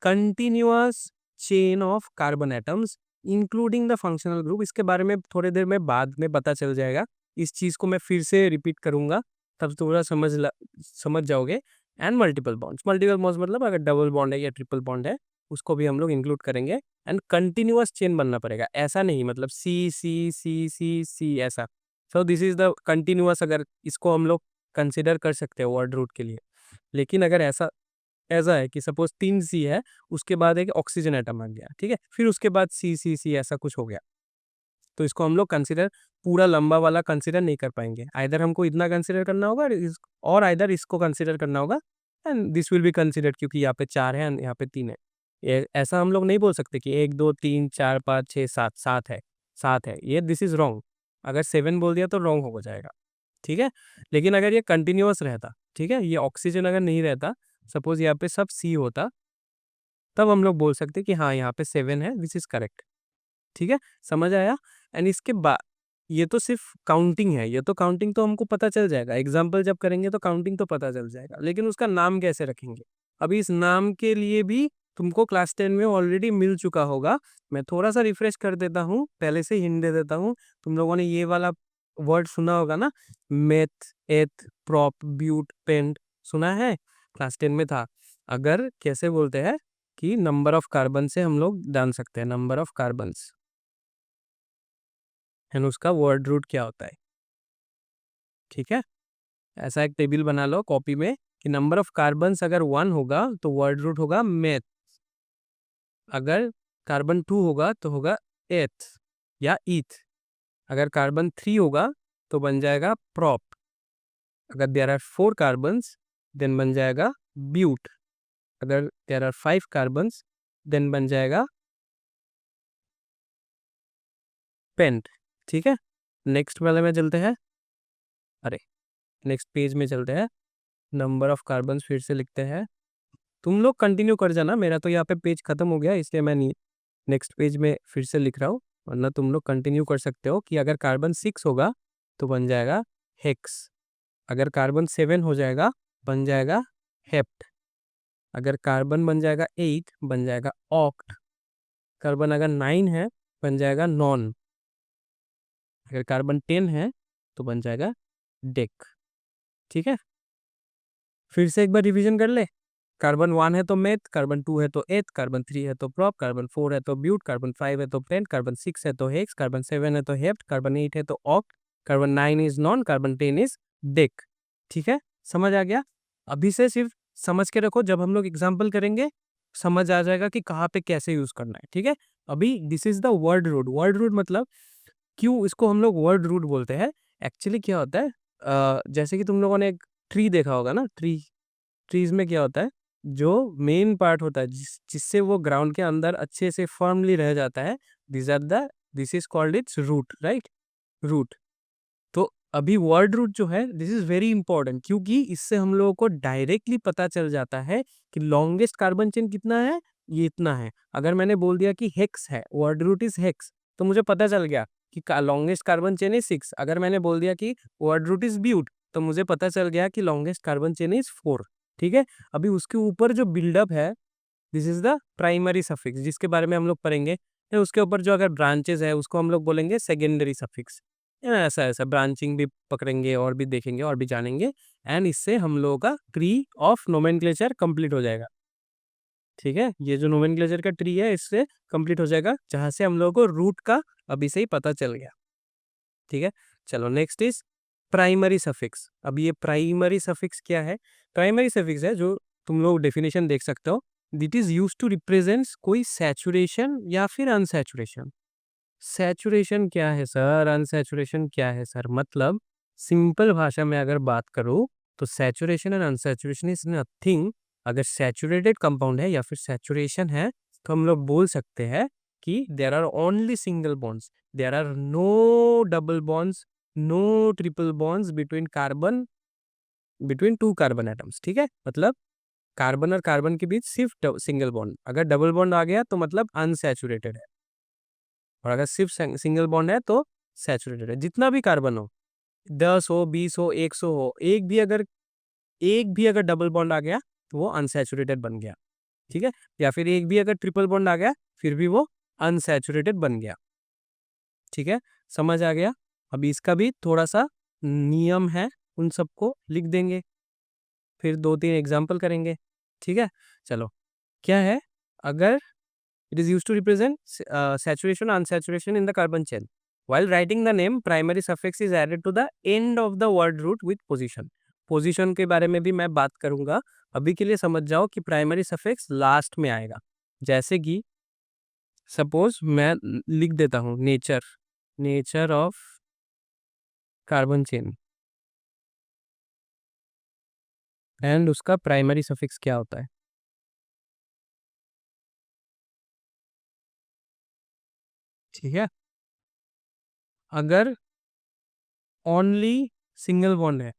continuous chain of carbon atoms including the functional group. इसके बारे में थोड़ी देर में बाद में पता चल जाएगा, इस चीज को मैं फिर से रिपीट करूंगा, तब थोड़ा समझ जाओगे। एंड मल्टीपल बॉन्ड्स मतलब अगर डबल बॉन्ड है या ट्रिपल बॉन्ड है, उसको भी हम लोग इंक्लूड करेंगे। एंड कंटिन्यूअस चेन बनना पड़ेगा, ऐसा नहीं मतलब सी सी सी सी सी ऐसा। So this is the continuous, अगर इसको हम लोग कंसिडर कर सकते हैं वर्ड रूट के लिए। लेकिन अगर ऐसा ऐसा है कि सपोज 3 C है, उसके बाद एक ऑक्सीजन एटम आ गया, ठीक है, फिर उसके बाद C ऐसा कुछ हो गया, तो इसको हम लोग कंसिडर, पूरा लंबा वाला कंसिडर नहीं कर पाएंगे। आइदर हमको इतना कंसिडर करना होगा और आइदर इसको कंसिडर करना होगा, and this will be considered, क्योंकि यहाँ पे 4 है एंड यहाँ पे 3 है। ऐसा हम लोग नहीं बोल सकते कि 1 2 3 4 5 6 7 7 है, ये दिस इज रॉन्ग। अगर 7 बोल दिया तो रॉन्ग हो जाएगा, ठीक है। लेकिन अगर ये कंटिन्यूअस रहता, ठीक है, ये ऑक्सीजन अगर नहीं रहता, सपोज यहाँ पे सब C होता, तब हम लोग बोल सकते कि हाँ यहाँ पे 7 है, दिस इज करेक्ट, ठीक है। समझ आया। एंड इसके बाद ये तो सिर्फ काउंटिंग है, ये तो काउंटिंग तो हमको पता चल जाएगा, एग्जाम्पल जब करेंगे तो काउंटिंग तो पता चल जाएगा, लेकिन उसका नाम कैसे रखेंगे, अभी इस नाम के लिए भी तुमको क्लास 10 में ऑलरेडी मिल चुका होगा। मैं थोड़ा सा रिफ्रेश कर देता हूँ, पहले से हिंट दे देता हूँ। तुम लोगों ने ये वाला वर्ड सुना होगा ना, मेथ एथ प्रॉप ब्यूट पेंट, सुना है, क्लास 10 में था। अगर कैसे बोलते हैं कि नंबर ऑफ कार्बन से हम लोग जान सकते हैं, नंबर ऑफ कार्बन्स, एंड उसका वर्ड रूट क्या होता है, ठीक है। ऐसा एक टेबल बना लो कॉपी में कि नंबर ऑफ कार्बन्स अगर 1 होगा तो वर्ड रूट होगा मेथ, अगर कार्बन 2 होगा तो होगा एथ या ईथ, अगर कार्बन 3 होगा तो बन जाएगा प्रॉप, अगर देयर आर 4 कार्बन्स देन बन जाएगा ब्यूट, अगर देयर आर 5 कार्बन्स देन बन जाएगा पेंट, ठीक है। नेक्स्ट वाले में चलते हैं, अरे नेक्स्ट पेज में चलते हैं। नंबर ऑफ कार्बन्स फिर से लिखते हैं, तुम लोग कंटिन्यू कर जाना, मेरा तो यहाँ पे पेज खत्म हो गया, इसलिए मैं नेक्स्ट पेज में फिर से लिख रहा हूँ, वरना तुम लोग कंटिन्यू कर सकते हो कि अगर कार्बन 6 होगा तो बन जाएगा हेक्स, अगर कार्बन 7 हो जाएगा बन जाएगा हेप्ट, अगर कार्बन बन जाएगा 8 बन जाएगा ऑक्ट, कार्बन अगर 9 है बन जाएगा नॉन, अगर कार्बन 10 है तो बन जाएगा डेक। ठीक है, फिर से एक बार रिवीजन कर ले। कार्बन 1 है तो मेथ, कार्बन 2 है तो एथ, कार्बन 3 है तो प्रोप, कार्बन 4 है तो ब्यूट, कार्बन 5 है तो पेंट, कार्बन 6 है तो हेक्स, कार्बन 7 है तो हेप्ट, कार्बन 8 है तो oct, carbon 9 is non, carbon 10 is deck. ठीक है, समझ आ गया? अभी से सिर्फ समझ के रखो, जब हम लोग एग्जाम्पल करेंगे समझ आ जाएगा कि कहाँ पे कैसे यूज करना है। ठीक है, अभी this is the word root. Word root मतलब क्यों इसको हम लोग वर्ड रूट बोलते हैं? एक्चुअली क्या होता है, जैसे कि तुम लोगों ने एक ट्री देखा होगा ना, ट्रीज में क्या होता है, जो मेन पार्ट होता है जिससे वो ग्राउंड के अंदर अच्छे से फर्मली रह जाता है, this is called its root, right? Root. तो अभी वर्ड रूट जो है दिस इज वेरी इंपॉर्टेंट, क्योंकि इससे हम लोगों को डायरेक्टली पता चल जाता है कि लॉन्गेस्ट कार्बन चेन कितना है, ये इतना है। अगर मैंने बोल दिया कि हेक्स है, वर्ड रूट इज हेक्स, तो मुझे पता चल गया कि लॉन्गेस्ट कार्बन चेन इज 6। अगर मैंने बोल दिया कि वर्ड रूट इज ब्यूट, तो मुझे पता चल गया कि लॉन्गेस्ट कार्बन चेन इज 4। ठीक है, अभी उसके ऊपर जो बिल्डअप है this is the primary suffix, जिसके बारे में हम लोग पढ़ेंगे। फिर उसके ऊपर जो अगर ब्रांचेस है उसको हम लोग बोलेंगे सेकेंडरी सफिक्स। ऐसा ऐसा ब्रांचिंग भी पकड़ेंगे और भी देखेंगे और भी जानेंगे, एंड इससे हम लोगों का ट्री ऑफ नोमेनक्लेचर कंप्लीट हो जाएगा। ठीक है, ये जो नोमेनक्लेचर का ट्री है इससे कंप्लीट हो जाएगा, जहां से हम लोगों को रूट का अभी से ही पता चल गया। ठीक है, चलो नेक्स्ट इज प्राइमरी सफिक्स। अब ये प्राइमरी सफिक्स क्या है? प्राइमरी सफिक्स है जो तुम लोग डेफिनेशन देख सकते हो, that is use to represent कोई सैचुरेशन या फिर अनसैचुरेशन। सैचुरेशन क्या है सर, अनसैचुरेशन क्या है सर? मतलब सिंपल भाषा में अगर बात करूं तो saturation and unsaturation is nothing. अगर सैचुरेटेड कंपाउंड है या फिर सैचुरेशन है तो हम लोग बोल सकते हैं कि there are only single bonds, there are no double bonds, no triple bonds between two carbon atoms. ठीक है, मतलब कार्बन और कार्बन के बीच सिर्फ सिंगल बॉन्ड, अगर डबल बॉन्ड आ गया तो मतलब अनसैचुरेटेड है, और अगर सिर्फ सिंगल बॉन्ड है तो सैचुरेटेड है। जितना भी कार्बन हो, 10 हो, 20 हो, 100 हो, एक भी अगर डबल बॉन्ड आ गया तो वो अनसैचुरेटेड बन गया। ठीक है, या फिर एक भी अगर ट्रिपल बॉन्ड आ गया फिर भी वो अनसैचुरेटेड बन गया। ठीक है, समझ आ गया? अभी इसका भी थोड़ा सा नियम है, उन सबको लिख देंगे, फिर 2-3 एग्जाम्पल करेंगे। ठीक है, चलो क्या है, अगर it is used to represent saturation or unsaturation in the carbon chain. While writing the name, primary suffix is added to the end of the word root with position. Position के बारे में भी मैं बात करूंगा, अभी के लिए समझ जाओ कि प्राइमरी सफिक्स लास्ट में आएगा। जैसे कि सपोज मैं लिख देता हूँ nature, nature of carbon chain, and उसका प्राइमरी सफिक्स क्या होता है। ठीक है, अगर ओनली सिंगल बॉन्ड है,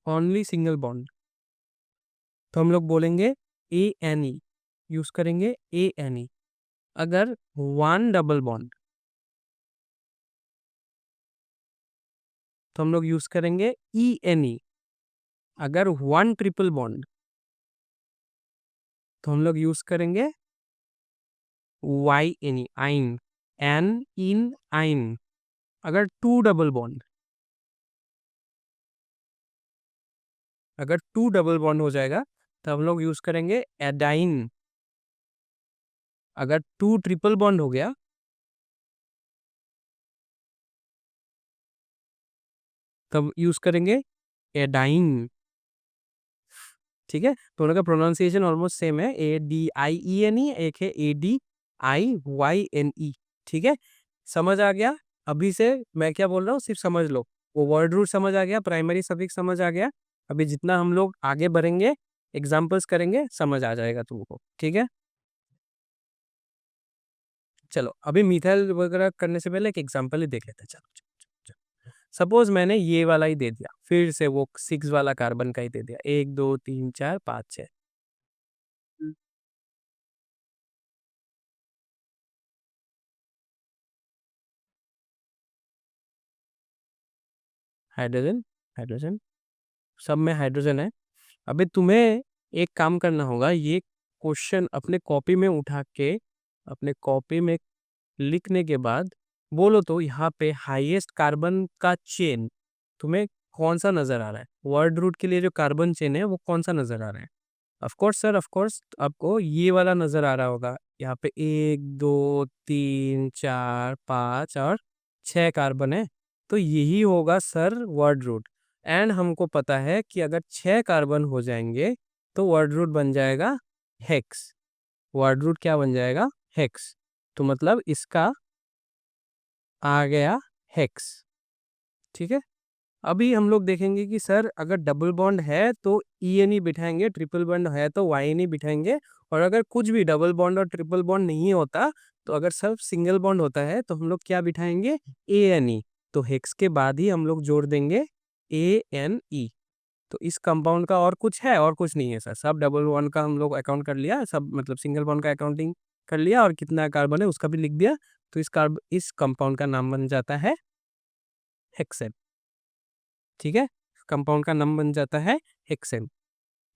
ओनली सिंगल बॉन्ड, तो हम लोग बोलेंगे ए एन ई, यूज करेंगे ए एन ई। अगर वन डबल बॉन्ड तो हम लोग यूज करेंगे ई एन ई। अगर वन ट्रिपल बॉन्ड तो हम लोग यूज करेंगे वाई एन ई, आइन, एन इन आइन। अगर टू डबल बॉन्ड, अगर टू डबल बॉन्ड हो जाएगा तो हम लोग यूज करेंगे एडाइन। अगर टू ट्रिपल बॉन्ड हो गया तब यूज करेंगे एडाइन। ठीक है, दोनों का प्रोनाउंसिएशन ऑलमोस्ट सेम है, ADIENE, एक है ADIYNE। ठीक है, समझ आ गया? अभी से मैं क्या बोल रहा हूँ सिर्फ समझ लो, वो वर्ड रूट समझ आ गया, प्राइमरी सफिक्स समझ आ गया। अभी जितना हम लोग आगे बढ़ेंगे, एग्जाम्पल्स करेंगे, समझ आ जाएगा तुमको। ठीक है, चलो अभी मिथाइल वगैरह करने से पहले एक एग्जाम्पल ही देख लेते हैं। चलो, सपोज मैंने ये वाला ही दे दिया, फिर से वो 6 वाला कार्बन का ही दे दिया, 1 2 3 4 5 6। हाइड्रोजन, हाइड्रोजन, सब में हाइड्रोजन है। अबे तुम्हें एक काम करना होगा, ये क्वेश्चन अपने कॉपी में उठा के अपने कॉपी में लिखने के बाद बोलो तो यहाँ पे हाईएस्ट कार्बन का चेन तुम्हें कौन सा नजर आ रहा है? वर्ड रूट के लिए जो कार्बन चेन है वो कौन सा नजर आ रहा है? Of course sir, of course आपको ये वाला नजर आ रहा होगा। यहाँ पे 1 2 3 4 5 और 6 कार्बन है, तो यही होगा सर वर्ड रूट। एंड हमको पता है कि अगर 6 कार्बन हो जाएंगे तो वर्ड रूट बन जाएगा हेक्स। वर्ड रूट क्या बन जाएगा? हेक्स। तो मतलब इसका आ गया हेक्स। ठीक है। अभी हम लोग देखेंगे कि सर अगर डबल बॉन्ड है तो ई एन ई बिठाएंगे, ट्रिपल बॉन्ड है तो वाई एन ई बिठाएंगे, और अगर कुछ भी डबल बॉन्ड और ट्रिपल बॉन्ड नहीं होता, तो अगर सब सिंगल बॉन्ड होता है तो हम लोग क्या बिठाएंगे? A N E. तो हेक्स के बाद ही हम लोग जोड़ देंगे ए एन ई। तो इस कंपाउंड का और कुछ है? और कुछ नहीं है सर, सब डबल बॉन्ड का हम लोग अकाउंट कर लिया, सब मतलब सिंगल बॉन्ड का अकाउंटिंग कर लिया, और कितना कार्बन है उसका भी लिख दिया। तो इस कंपाउंड का नाम बन जाता है हेक्सेन। ठीक है, कंपाउंड का नाम बन जाता है हेक्सेन।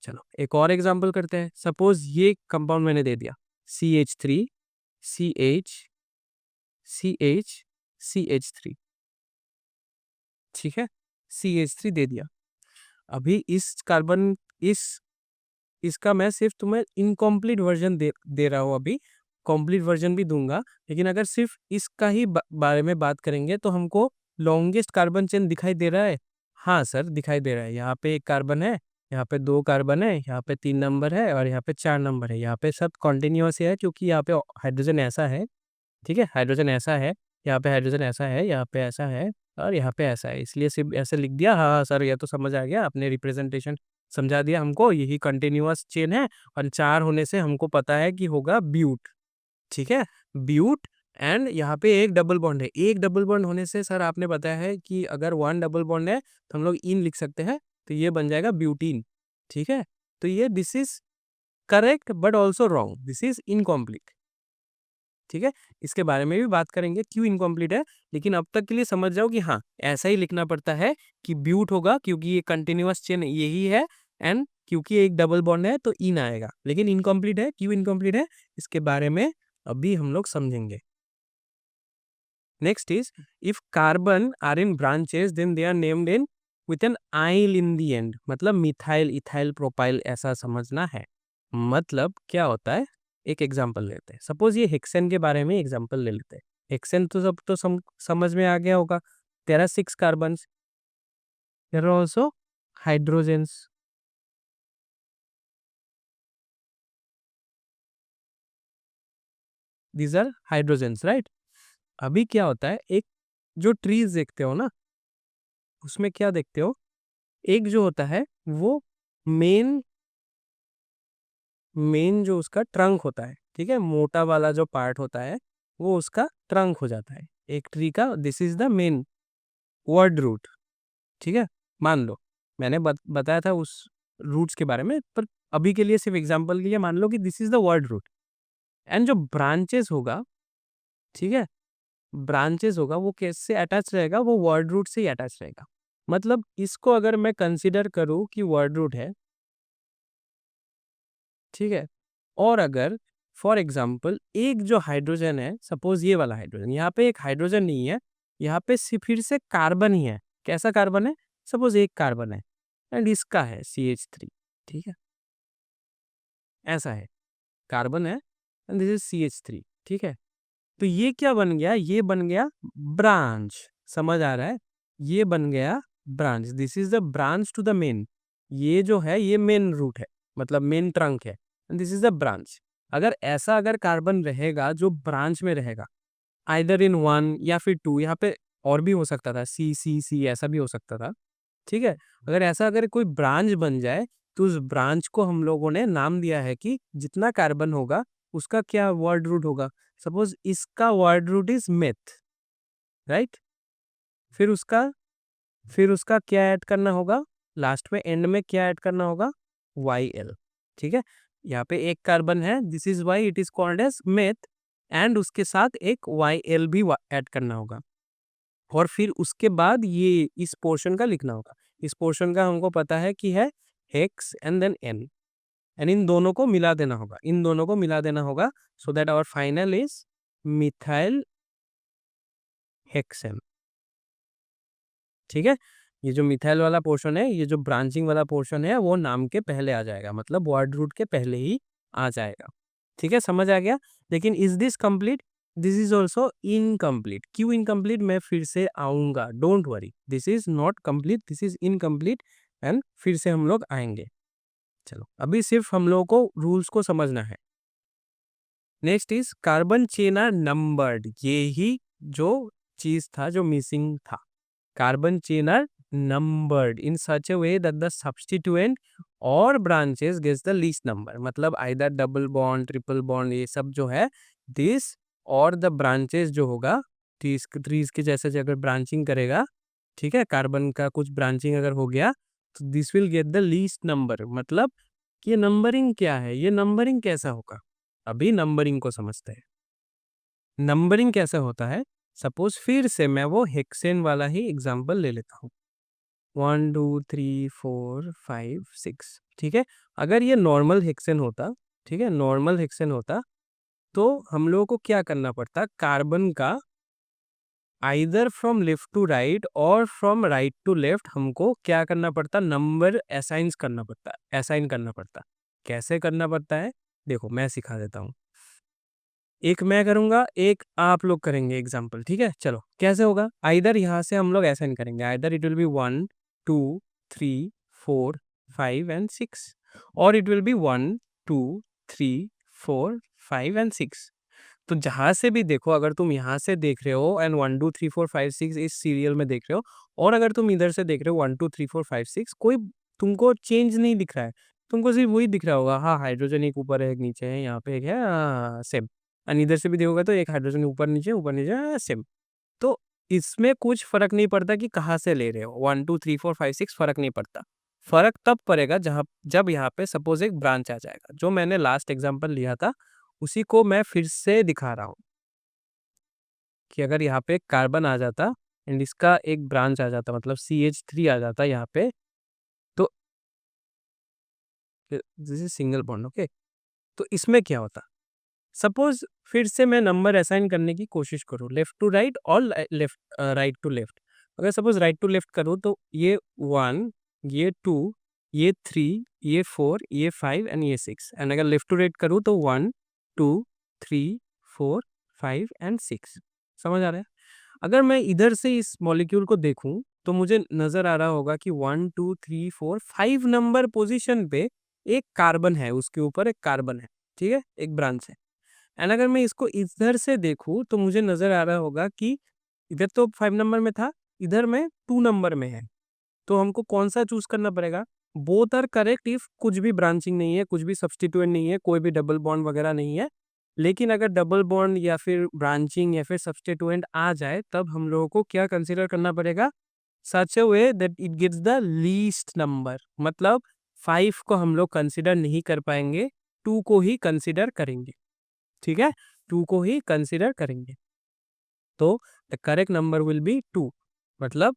चलो एक और एग्जांपल करते हैं। सपोज ये कंपाउंड मैंने दे दिया CH3 CH CH CH3। ठीक है, CH3 दे दिया। अभी इस कार्बन इसका मैं सिर्फ तुम्हें इनकम्प्लीट वर्जन दे रहा हूँ, अभी कंप्लीट वर्जन भी दूंगा। लेकिन अगर सिर्फ इसका ही बारे में बात करेंगे तो हमको लॉन्गेस्ट कार्बन चेन दिखाई दे रहा है। हाँ सर दिखाई दे रहा है। यहाँ पे 1 कार्बन है, यहाँ पे 2 कार्बन है, यहाँ पे 3 नंबर है, और यहाँ पे 4 नंबर है। यहाँ पे सब कॉन्टिन्यूस है क्योंकि यहाँ पे हाइड्रोजन ऐसा है। ठीक है, हाइड्रोजन ऐसा है, यहाँ पे हाइड्रोजन ऐसा है, यहाँ पे ऐसा है, और यहाँ पे ऐसा है, इसलिए सिर्फ ऐसे लिख दिया। हाँ हाँ सर, ये तो समझ आ गया, आपने रिप्रेजेंटेशन समझा दिया हमको। यही कंटिन्यूअस चेन है, और 4 होने से हमको पता है कि होगा ब्यूट। ठीक है, ब्यूट। एंड यहाँ पे एक डबल बॉन्ड है। एक डबल बॉन्ड होने से सर आपने बताया है कि अगर 1 डबल बॉन्ड है तो हम लोग इन लिख सकते हैं, तो ये बन जाएगा ब्यूटीन। ठीक है, तो ये this is correct but also wrong, this is incomplete. ठीक है, इसके बारे में भी बात करेंगे क्यों इनकम्प्लीट है, लेकिन अब तक के लिए समझ जाओ कि हाँ ऐसा ही लिखना पड़ता है कि ब्यूट होगा क्योंकि ये कंटिन्यूअस चेन यही है, एंड क्योंकि एक डबल बॉन्ड है तो इन आएगा। लेकिन इनकम्प्लीट है, क्यों इनकम्प्लीट है इसके बारे में अभी हम लोग समझेंगे। Next is, if carbon are in branches then they are named in with an yl in the end. मतलब मिथाइल, इथाइल, प्रोपाइल ऐसा समझना है। मतलब क्या होता है, एक एग्जांपल लेते हैं। सपोज ये हेक्सेन के बारे में एग्जांपल ले लेते हैं। हेक्सेन तो सब तो समझ में आ गया होगा। There are 6 carbon, there are also hydrogens. These are hydrogens, right. अभी क्या होता है, एक जो ट्रीज देखते हो ना, उसमें क्या देखते हो, एक जो होता है वो मेन मेन जो उसका ट्रंक होता है, ठीक है, मोटा वाला जो पार्ट होता है वो उसका ट्रंक हो जाता है एक ट्री का। This is the main word root. ठीक है, मान लो मैंने बताया था उस रूट्स के बारे में, पर अभी के लिए सिर्फ एग्जांपल के लिए मान लो कि this is the word root. And जो ब्रांचेस होगा, ठीक है, ब्रांचेस होगा वो कैसे अटैच रहेगा? वो वर्ड रूट से ही अटैच रहेगा। मतलब इसको अगर मैं कंसिडर करूं कि वर्ड रूट है, ठीक है, और अगर फॉर एग्जाम्पल एक जो हाइड्रोजन है, सपोज ये वाला हाइड्रोजन, यहाँ पे एक हाइड्रोजन नहीं है, यहाँ पे फिर से कार्बन ही है। कैसा कार्बन है? सपोज 1 कार्बन है, एंड इसका है CH3। ठीक है, ऐसा है, कार्बन है एंड दिस इज CH3। ठीक है, तो ये क्या बन गया? ये बन गया ब्रांच। समझ आ रहा है? ये बन गया branch. This is the branch to the main. ये जो है ये मेन रूट है, मतलब मेन ट्रंक है, दिस इज द ब्रांच। अगर कार्बन रहेगा जो ब्रांच में रहेगा, आइदर इन 1 या फिर 2, यहाँ पे और भी हो सकता था, C ऐसा भी हो सकता था। ठीक है, अगर कोई ब्रांच बन जाए तो उस ब्रांच को हम लोगों ने नाम दिया है कि जितना कार्बन होगा उसका क्या वर्ड रूट होगा। सपोज इसका word root is meth, right. फिर उसका फिर उसका क्या ऐड करना होगा? लास्ट में एंड में क्या ऐड करना होगा? YL। ठीक है, यहाँ पे 1 कार्बन है, this is why it is called as meth, and उसके साथ एक YL भी ऐड करना होगा। और फिर उसके बाद ये इस पोर्शन का लिखना होगा। इस पोर्शन का हमको पता है कि है hex and then ane, and इन दोनों को मिला देना होगा, इन दोनों को मिला देना होगा, so that our final is methyl hexane. ठीक है, ये जो मिथाइल वाला पोर्शन है, ये जो ब्रांचिंग वाला पोर्शन है, वो नाम के पहले आ जाएगा, मतलब वर्ड रूट के पहले ही आ जाएगा। ठीक है, समझ आ गया। लेकिन is this complete? This is also incomplete. क्यों इनकम्प्लीट? मैं फिर से आऊंगा, don't worry, this is not complete, this is incomplete, and फिर से हम लोग आएंगे। चलो, अभी सिर्फ हम लोगों को रूल्स को समझना है। Next is carbon chain are numbered. ये ही जो चीज था जो मिसिंग था। Carbon chain are numbered in such a way that the substituent और branches gets the least number. मतलब either double bond, triple bond, ये सब जो है, दिस और द ब्रांचेस जो होगा, ट्रीज के जैसे अगर ब्रांचिंग करेगा, ठीक है, कार्बन का कुछ ब्रांचिंग अगर हो गया, तो this will get the least number. मतलब ये नंबरिंग क्या है, ये नंबरिंग कैसा होगा, अभी नंबरिंग को समझते हैं। नंबरिंग कैसा होता है, सपोज फिर से मैं वो हेक्सेन वाला ही एग्जांपल ले लेता हूँ, 1 2 3 4 5 6। ठीक है, अगर ये नॉर्मल हेक्सेन होता, ठीक है, नॉर्मल हेक्सेन होता, तो हम लोगों को क्या करना पड़ता, कार्बन का either from left to right और फ्रॉम राइट टू लेफ्ट हमको क्या करना पड़ता, नंबर असाइन करना पड़ता, असाइन करना पड़ता। कैसे करना पड़ता है, देखो मैं सिखा देता हूँ। एक मैं करूंगा, एक आप लोग करेंगे एग्जाम्पल। ठीक है, चलो कैसे होगा, आइदर यहाँ से हम लोग असाइन करेंगे, either it will be 1 2 3 4 5 and 6, और इट विल बी 1 2 3 4 5 एंड 6। तो जहां से भी देखो, अगर तुम यहाँ से देख रहे हो एंड 1 2 3 4 5 6 इस सीरियल में देख रहे हो, और अगर तुम इधर से देख रहे हो 1 2 3 4 5 6, कोई तुमको चेंज नहीं दिख रहा है, तुमको सिर्फ वही दिख रहा होगा। हाँ, हाइड्रोजन एक ऊपर है, एक नीचे है, यहाँ पे एक है, सेम। एंड इधर से भी देखोगे तो एक हाइड्रोजन ऊपर नीचे सेम। तो इसमें कुछ फर्क नहीं पड़ता कि कहाँ से ले रहे हो, 1 2 3 4 5 6 फर्क नहीं पड़ता। फर्क तब पड़ेगा जब यहाँ पे सपोज एक ब्रांच आ जाएगा, जो मैंने लास्ट एग्जांपल लिया था उसी को मैं फिर से दिखा रहा हूँ, कि अगर यहाँ पे कार्बन आ जाता एंड इसका एक ब्रांच आ जाता, मतलब CH3 आ जाता यहाँ पे, तो this is single bond. Okay, तो इसमें क्या होता, सपोज फिर से मैं नंबर असाइन करने की कोशिश करूँ, लेफ्ट टू राइट और लेफ्ट राइट टू लेफ्ट। अगर सपोज राइट टू लेफ्ट करूँ तो ये 1, ये 2, ये 3, ये 4, ये 5 एंड ये 6। एंड अगर लेफ्ट टू राइट करूँ तो 1 2 3 4 5 एंड 6। समझ आ रहा है? अगर मैं इधर से इस मॉलिक्यूल को देखूं तो मुझे नजर आ रहा होगा कि 1 2 3 4 5 नंबर पोजीशन पे एक कार्बन है, उसके ऊपर एक कार्बन है, ठीक है, एक ब्रांच है। एंड अगर मैं इसको इधर से देखूं तो मुझे नजर आ रहा होगा कि इधर तो 5 नंबर में था, इधर में 2 नंबर में है। तो हमको कौन सा चूज करना पड़ेगा, बोथ आर करेक्ट इफ कुछ भी ब्रांचिंग नहीं है, कुछ भी सब्स्टिट्यूएंट नहीं है, कोई भी डबल बॉन्ड वगैरह नहीं है। लेकिन अगर डबल बॉन्ड या फिर ब्रांचिंग या फिर सब्स्टिट्यूएंट आ जाए, तब हम लोगों को क्या कंसीडर करना पड़ेगा, such a way that it gives the least number. मतलब 5 को हम लोग कंसिडर नहीं कर पाएंगे, 2 को ही कंसिडर करेंगे। ठीक है, 2 को ही कंसिडर करेंगे। तो the correct number will be 2। मतलब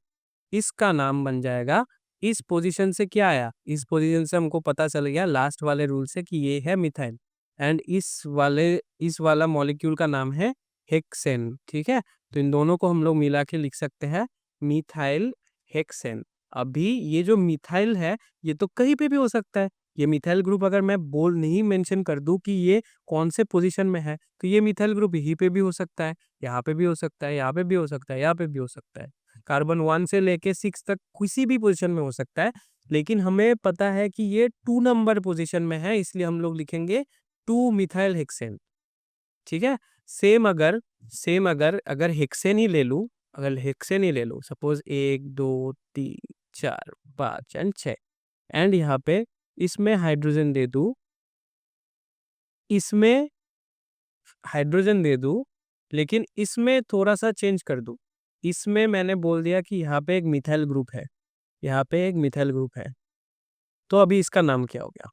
इसका नाम बन जाएगा, इस पोजीशन से क्या आया, इस पोजीशन से हमको पता चल गया लास्ट वाले रूल से कि ये है मिथाइल, एंड इस वाला मॉलिक्यूल का नाम है हेक्सेन। ठीक है, तो इन दोनों को हम लोग मिला के लिख सकते हैं मिथाइल हेक्सेन। अभी ये जो मिथाइल है, ये तो कहीं पे भी हो सकता है। ये मिथाइल ग्रुप अगर मैं बोल नहीं मेंशन कर दूं कि ये कौन से पोजीशन में है, तो ये मिथाइल ग्रुप यहीं पे भी हो सकता है, यहाँ पे भी हो सकता है, यहाँ पे भी हो सकता है, यहाँ पे भी हो सकता है। कार्बन 1 से लेके 6 तक किसी भी पोजीशन में हो सकता है। लेकिन हमें पता है कि ये 2 नंबर पोजीशन में है, इसलिए हम लोग लिखेंगे 2 मिथाइल हेक्सेन। ठीक है, सेम अगर हेक्सेन ही ले लूं, अगर हेक्सेन ही ले लूं, सपोज 1 2 3 4 5 एंड 6, एंड यहाँ पे इसमें हाइड्रोजन दे दूं, इसमें हाइड्रोजन दे दूं, लेकिन इसमें थोड़ा सा चेंज कर दूं। इसमें मैंने बोल दिया कि यहाँ पे एक मिथाइल ग्रुप है, यहाँ पे एक मिथाइल ग्रुप है, तो अभी इसका नाम क्या हो गया,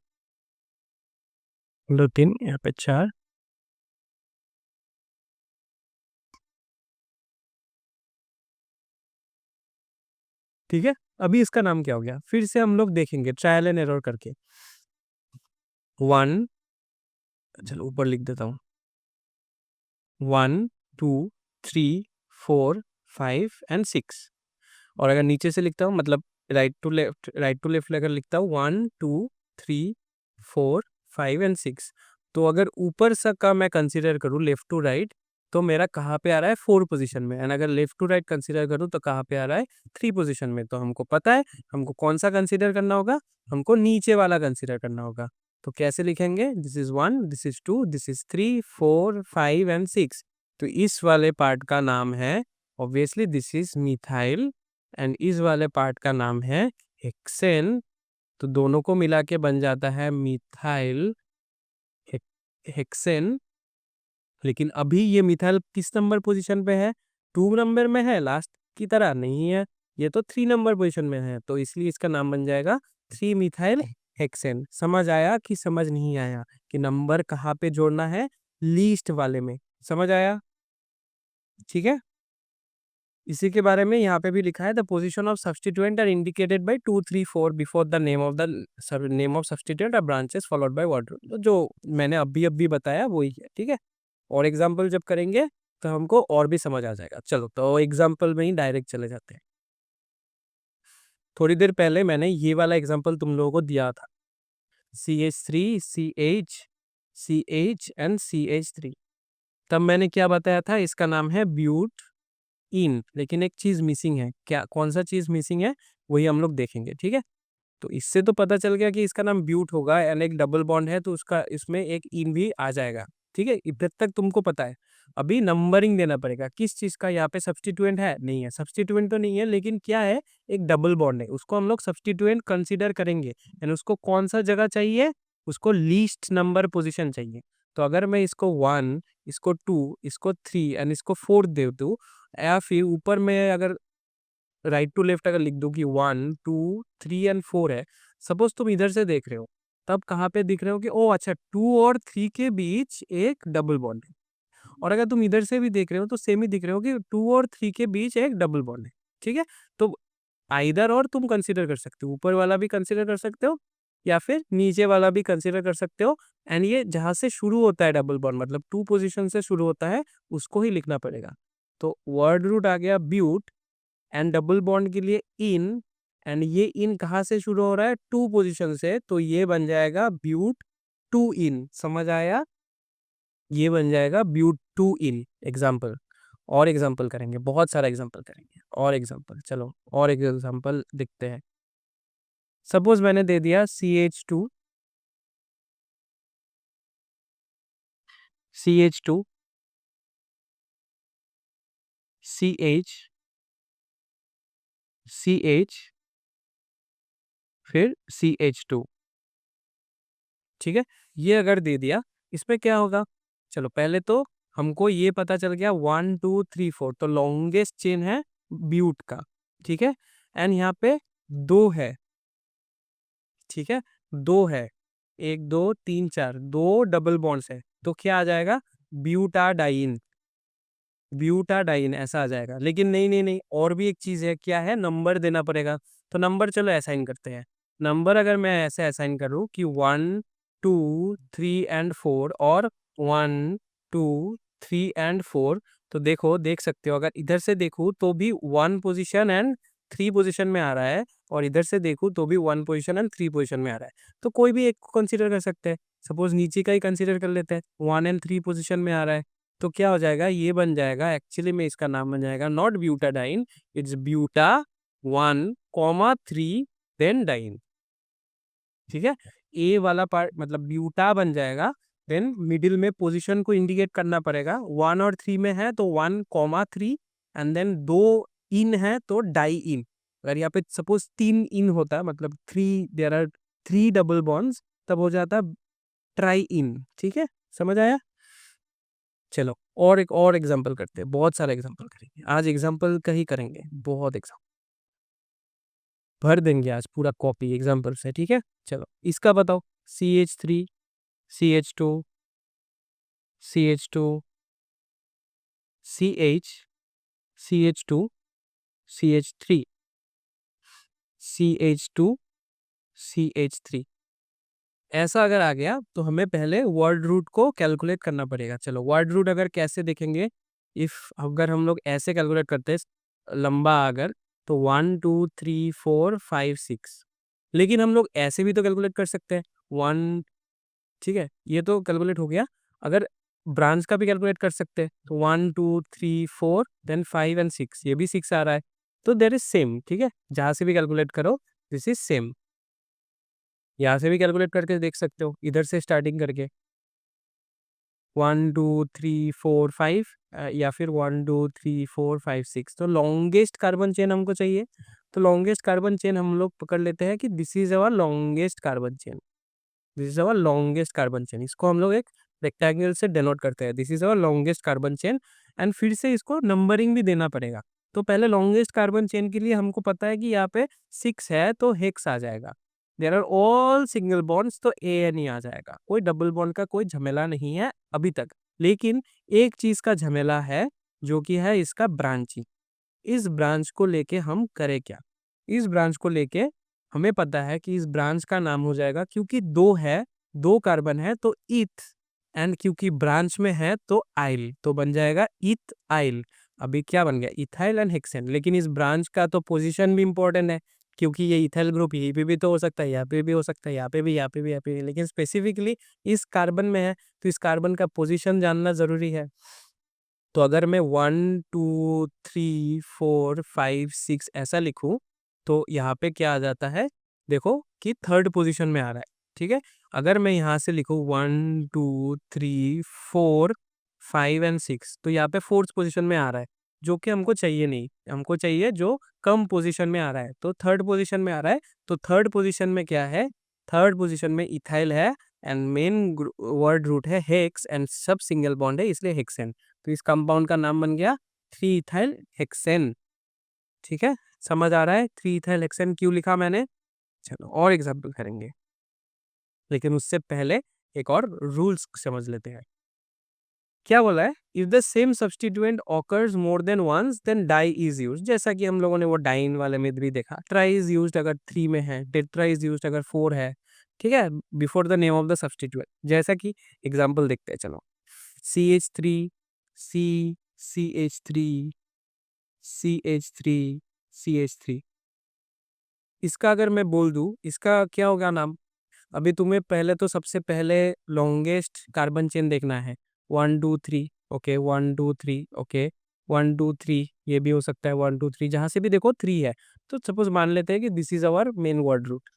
2 3 यहाँ पे 4। ठीक है, अभी इसका नाम क्या हो गया, फिर से हम लोग देखेंगे ट्रायल एंड एरर करके। 1, चलो ऊपर लिख देता हूँ, 1 2 3 4 5 एंड 6। और अगर नीचे से लिखता हूँ, मतलब राइट टू लेफ्ट अगर लिखता हूँ 1 2 3 4 5 एंड 6, तो अगर ऊपर से का मैं कंसीडर करूँ लेफ्ट टू राइट, तो मेरा कहाँ पे आ रहा है, 4 पोजीशन में। एंड अगर लेफ्ट टू राइट कंसीडर करूँ तो कहाँ पे आ रहा है, 3 पोजीशन में। तो हमको पता है हमको कौन सा कंसीडर करना होगा, हमको नीचे वाला कंसीडर करना होगा। तो कैसे लिखेंगे, this is 1, this is 2, this is 3 4 5 and 6। तो इस वाले पार्ट का नाम है obviously this is methyl, and इस वाले पार्ट का नाम है हेक्सेन। तो दोनों को मिला के बन जाता है मिथाइल हेक्सेन। लेकिन अभी ये मिथाइल किस नंबर पोजीशन पे है, 2 नंबर में है, लास्ट की तरह नहीं है, ये तो 3 नंबर पोजीशन में है। तो इसलिए इसका नाम बन जाएगा 3 मिथाइल हेक्सेन। समझ आया कि समझ नहीं आया, कि नंबर कहाँ पे जोड़ना है, लीस्ट वाले में। समझ आया, ठीक है। इसी के बारे में यहाँ पे भी लिखा है, the position of substituent are indicated by 2 3 4 before the name of substituent or branches followed by word. तो जो मैंने अभी बताया वही है, ठीक है। और एग्जाम्पल जब करेंगे तो हमको और भी समझ आ जाएगा। चलो तो एग्जाम्पल में ही डायरेक्ट चले जाते हैं। थोड़ी देर पहले मैंने ये वाला एग्जाम्पल तुम लोगों को दिया था, CH3 CH एंड CH3। तब मैंने क्या बताया था, इसका नाम है ब्यूट इन, लेकिन एक चीज मिसिंग है। क्या, कौन सा चीज मिसिंग है, वही हम लोग देखेंगे, ठीक है। तो इससे तो पता चल गया कि इसका नाम ब्यूट होगा, एंड एक डबल बॉन्ड है तो उसका इसमें एक इन भी आ जाएगा, ठीक है। इधर तक तुमको पता है। अभी नंबरिंग देना पड़ेगा, किस चीज का यहाँ पे सब्स्टिट्यूएंट है, नहीं है, सब्स्टिट्यूएंट तो नहीं है, लेकिन क्या है, एक डबल बॉन्ड है, उसको हम लोग सब्स्टिट्यूएंट कंसीडर करेंगे। एंड उसको कौन सा जगह चाहिए, उसको लीस्ट नंबर पोजिशन चाहिए। तो अगर मैं इसको 1, इसको 2, इसको 3 एंड इसको 4 दे दूँ, या फिर ऊपर में अगर राइट टू लेफ्ट अगर लिख दो कि 1 2 3 एंड 4 है, सपोज तुम इधर से देख रहे हो, तब कहाँ पे दिख रहे हो कि ओ अच्छा 2 और 3 के बीच एक डबल बॉन्ड है। और अगर तुम इधर से भी देख रहे हो तो सेम ही दिख रहे हो कि 2 और 3 के बीच एक डबल बॉन्ड है, ठीक है। तो आइदर और तुम कंसीडर कर सकते हो, ऊपर वाला भी कंसीडर कर सकते हो या फिर नीचे वाला भी कंसीडर कर सकते हो। एंड ये जहां से शुरू होता है डबल बॉन्ड, मतलब 2 पोजीशन से शुरू होता है, उसको ही लिखना पड़ेगा। तो वर्ड रूट आ गया ब्यूट, एंड डबल बॉन्ड के लिए इन, एंड ये इन कहाँ से शुरू हो रहा है, 2 पोजीशन से, तो ये बन जाएगा ब्यूट 2 इन। समझ आया, ये बन जाएगा ब्यूट 2 इन। एग्जाम्पल, और एग्जाम्पल करेंगे, बहुत सारा एग्जाम्पल करेंगे, और एग्जाम्पल, चलो और एक एग्जाम्पल देखते हैं। सपोज मैंने दे दिया CH2 CH2 CH CH फिर CH2, ठीक है। ये अगर दे दिया, इसमें क्या होगा, चलो पहले तो हमको ये पता चल गया 1 2 3 4, तो लॉन्गेस्ट चेन है ब्यूट का, ठीक है। एंड यहाँ पे 2 है, ठीक है, 2 है, 1 2 3 4, 2 डबल बॉन्ड्स है, तो क्या आ जाएगा, ब्यूटाडाइन, ब्यूटाडाइन ऐसा आ जाएगा। लेकिन नहीं नहीं नहीं, और भी एक चीज है, क्या है, नंबर देना पड़ेगा। तो नंबर चलो असाइन करते हैं। नंबर अगर मैं ऐसे असाइन करूँ कि 1 2 3 एंड 4, और 1 2 3 एंड 4, तो देखो देख सकते हो, अगर इधर से देखूँ तो भी 1 पोजीशन एंड 3 पोजीशन में आ रहा है, और इधर से देखूँ तो भी 1 पोजीशन एंड 3 पोजीशन में आ रहा है। तो कोई भी एक को कंसिडर कर सकते हैं। सपोज नीचे का ही कंसिडर कर लेते हैं, 1 एंड 3 पोजीशन में आ रहा है, तो क्या हो जाएगा, ये बन जाएगा, एक्चुअली में इसका नाम बन जाएगा not butadiene, it's buta 1 3 then diene, ठीक है। ए वाला पार्ट मतलब ब्यूटा बन जाएगा, देन मिडिल में पोजीशन को इंडिकेट करना पड़ेगा। 1 और 3 में है तो 1 3, एंड देन 2 इन है तो डाई इन। अगर यहाँ पे सपोज 3 इन होता, मतलब 3, देयर आर 3 डबल बॉन्ड्स, तब हो जाता ट्राई इन, ठीक है। समझ आया, चलो और एक और एग्जांपल करते हैं, बहुत सारे एग्जांपल करेंगे आज, एग्जांपल का ही करेंगे, बहुत एग्जांपल भर देंगे आज, पूरा कॉपी एग्जांपल से, ठीक है। चलो इसका बताओ, CH3 CH2 CH2 CH CH2 CH3, CH2 CH3। ऐसा अगर आ गया तो हमें पहले वर्ड रूट को कैलकुलेट करना पड़ेगा। चलो वर्ड रूट अगर कैसे देखेंगे, इफ अगर हम लोग ऐसे कैलकुलेट करते हैं लंबा अगर, तो 1 2 3 4 5 6, लेकिन हम लोग ऐसे भी तो कैलकुलेट कर सकते हैं 1, ठीक है, ये तो कैलकुलेट हो गया। अगर ब्रांच का भी कैलकुलेट कर सकते हैं तो 1 2 3 4 देन 5 एंड 6, ये भी 6 आ रहा है, तो देर इज सेम, ठीक है, जहां से भी कैलकुलेट करो दिस इज सेम। यहाँ से भी कैलकुलेट करके देख सकते हो, इधर से स्टार्टिंग करके 1 2 3 4 5, या फिर 1 2 3 4 5 6। तो लॉन्गेस्ट कार्बन चेन हमको चाहिए, तो लॉन्गेस्ट कार्बन चेन हम लोग पकड़ लेते हैं कि this is our longest carbon chain, this is our longest carbon chain. इसको हम लोग एक रेक्टेंगल से डेनोट करते हैं, this is our longest carbon chain. And फिर से इसको नंबरिंग भी देना पड़ेगा। तो पहले लॉन्गेस्ट कार्बन चेन के लिए हमको पता है कि यहाँ पे 6 है तो हेक्स आ जाएगा। There are all single bonds, तो AN ही आ जाएगा, कोई डबल बॉन्ड का कोई झमेला नहीं है अभी तक। लेकिन एक चीज का झमेला है, जो कि है इसका ब्रांचिंग। इस ब्रांच को लेके हम करें क्या? इस ब्रांच को लेके हमें पता है कि इस ब्रांच का नाम हो जाएगा, क्योंकि दो है, दो कार्बन है तो इथ, एंड क्योंकि ब्रांच में है तो आइल, तो बन जाएगा इथ आइल। अभी क्या बन गया? Ethyl and hexane. लेकिन इस ब्रांच का तो पोजीशन भी इंपॉर्टेंट है, क्योंकि ये इथाइल ग्रुप यहीं पे भी तो हो सकता है, यहाँ पे भी हो सकता है, यहाँ पे भी, यहाँ पे भी, यहाँ पे भी, लेकिन स्पेसिफिकली इस कार्बन में है, तो इस कार्बन का पोजीशन जानना जरूरी है। तो अगर मैं 1 2 3 4 5 6 ऐसा लिखूं, तो यहाँ पे क्या आ जाता है, देखो कि थर्ड पोजीशन में आ रहा है, ठीक है। अगर मैं यहाँ से लिखूं 1 2 3 4 5 एंड 6, तो यहाँ पे फोर्थ पोजीशन में आ रहा है, जो कि हमको चाहिए नहीं, हमको चाहिए जो कम पोजीशन में आ रहा है, तो थर्ड पोजीशन में आ रहा है। तो थर्ड पोजीशन में क्या है? थर्ड पोजीशन में इथाइल है, एंड मेन वर्ड रूट है हेक्स, एंड सब सिंगल बॉन्ड है, इसलिए हेक्सेन। तो इस कंपाउंड का नाम बन गया 3 इथाइल हेक्सेन। ठीक है, समझ आ रहा है 3 इथाइल हेक्सेन क्यों लिखा मैंने? चलो और एग्जाम्पल करेंगे, लेकिन उससे पहले एक और रूल्स समझ लेते हैं। क्या बोला है? If the same substituent occurs more than once then di is used. जैसा कि हम लोगों ने वो डाइन वाले में भी देखा, ट्राई इज यूज्ड अगर 3 में है, टेट्रा इज यूज्ड अगर 4 है, ठीक है, before the name of the substituent. जैसा कि एग्जाम्पल देखते हैं, चलो CH3 C CH3 CH3 CH3। इसका अगर मैं बोल दूं, इसका क्या होगा नाम? अभी तुम्हें पहले तो सबसे पहले लॉन्गेस्ट कार्बन चेन देखना है, 1 2 3, ओके, 1 2 3, ओके, 1 2 3, ये भी हो सकता है 1 2 3, जहां से भी देखो 3 है। तो सपोज मान लेते हैं कि this is our main word root,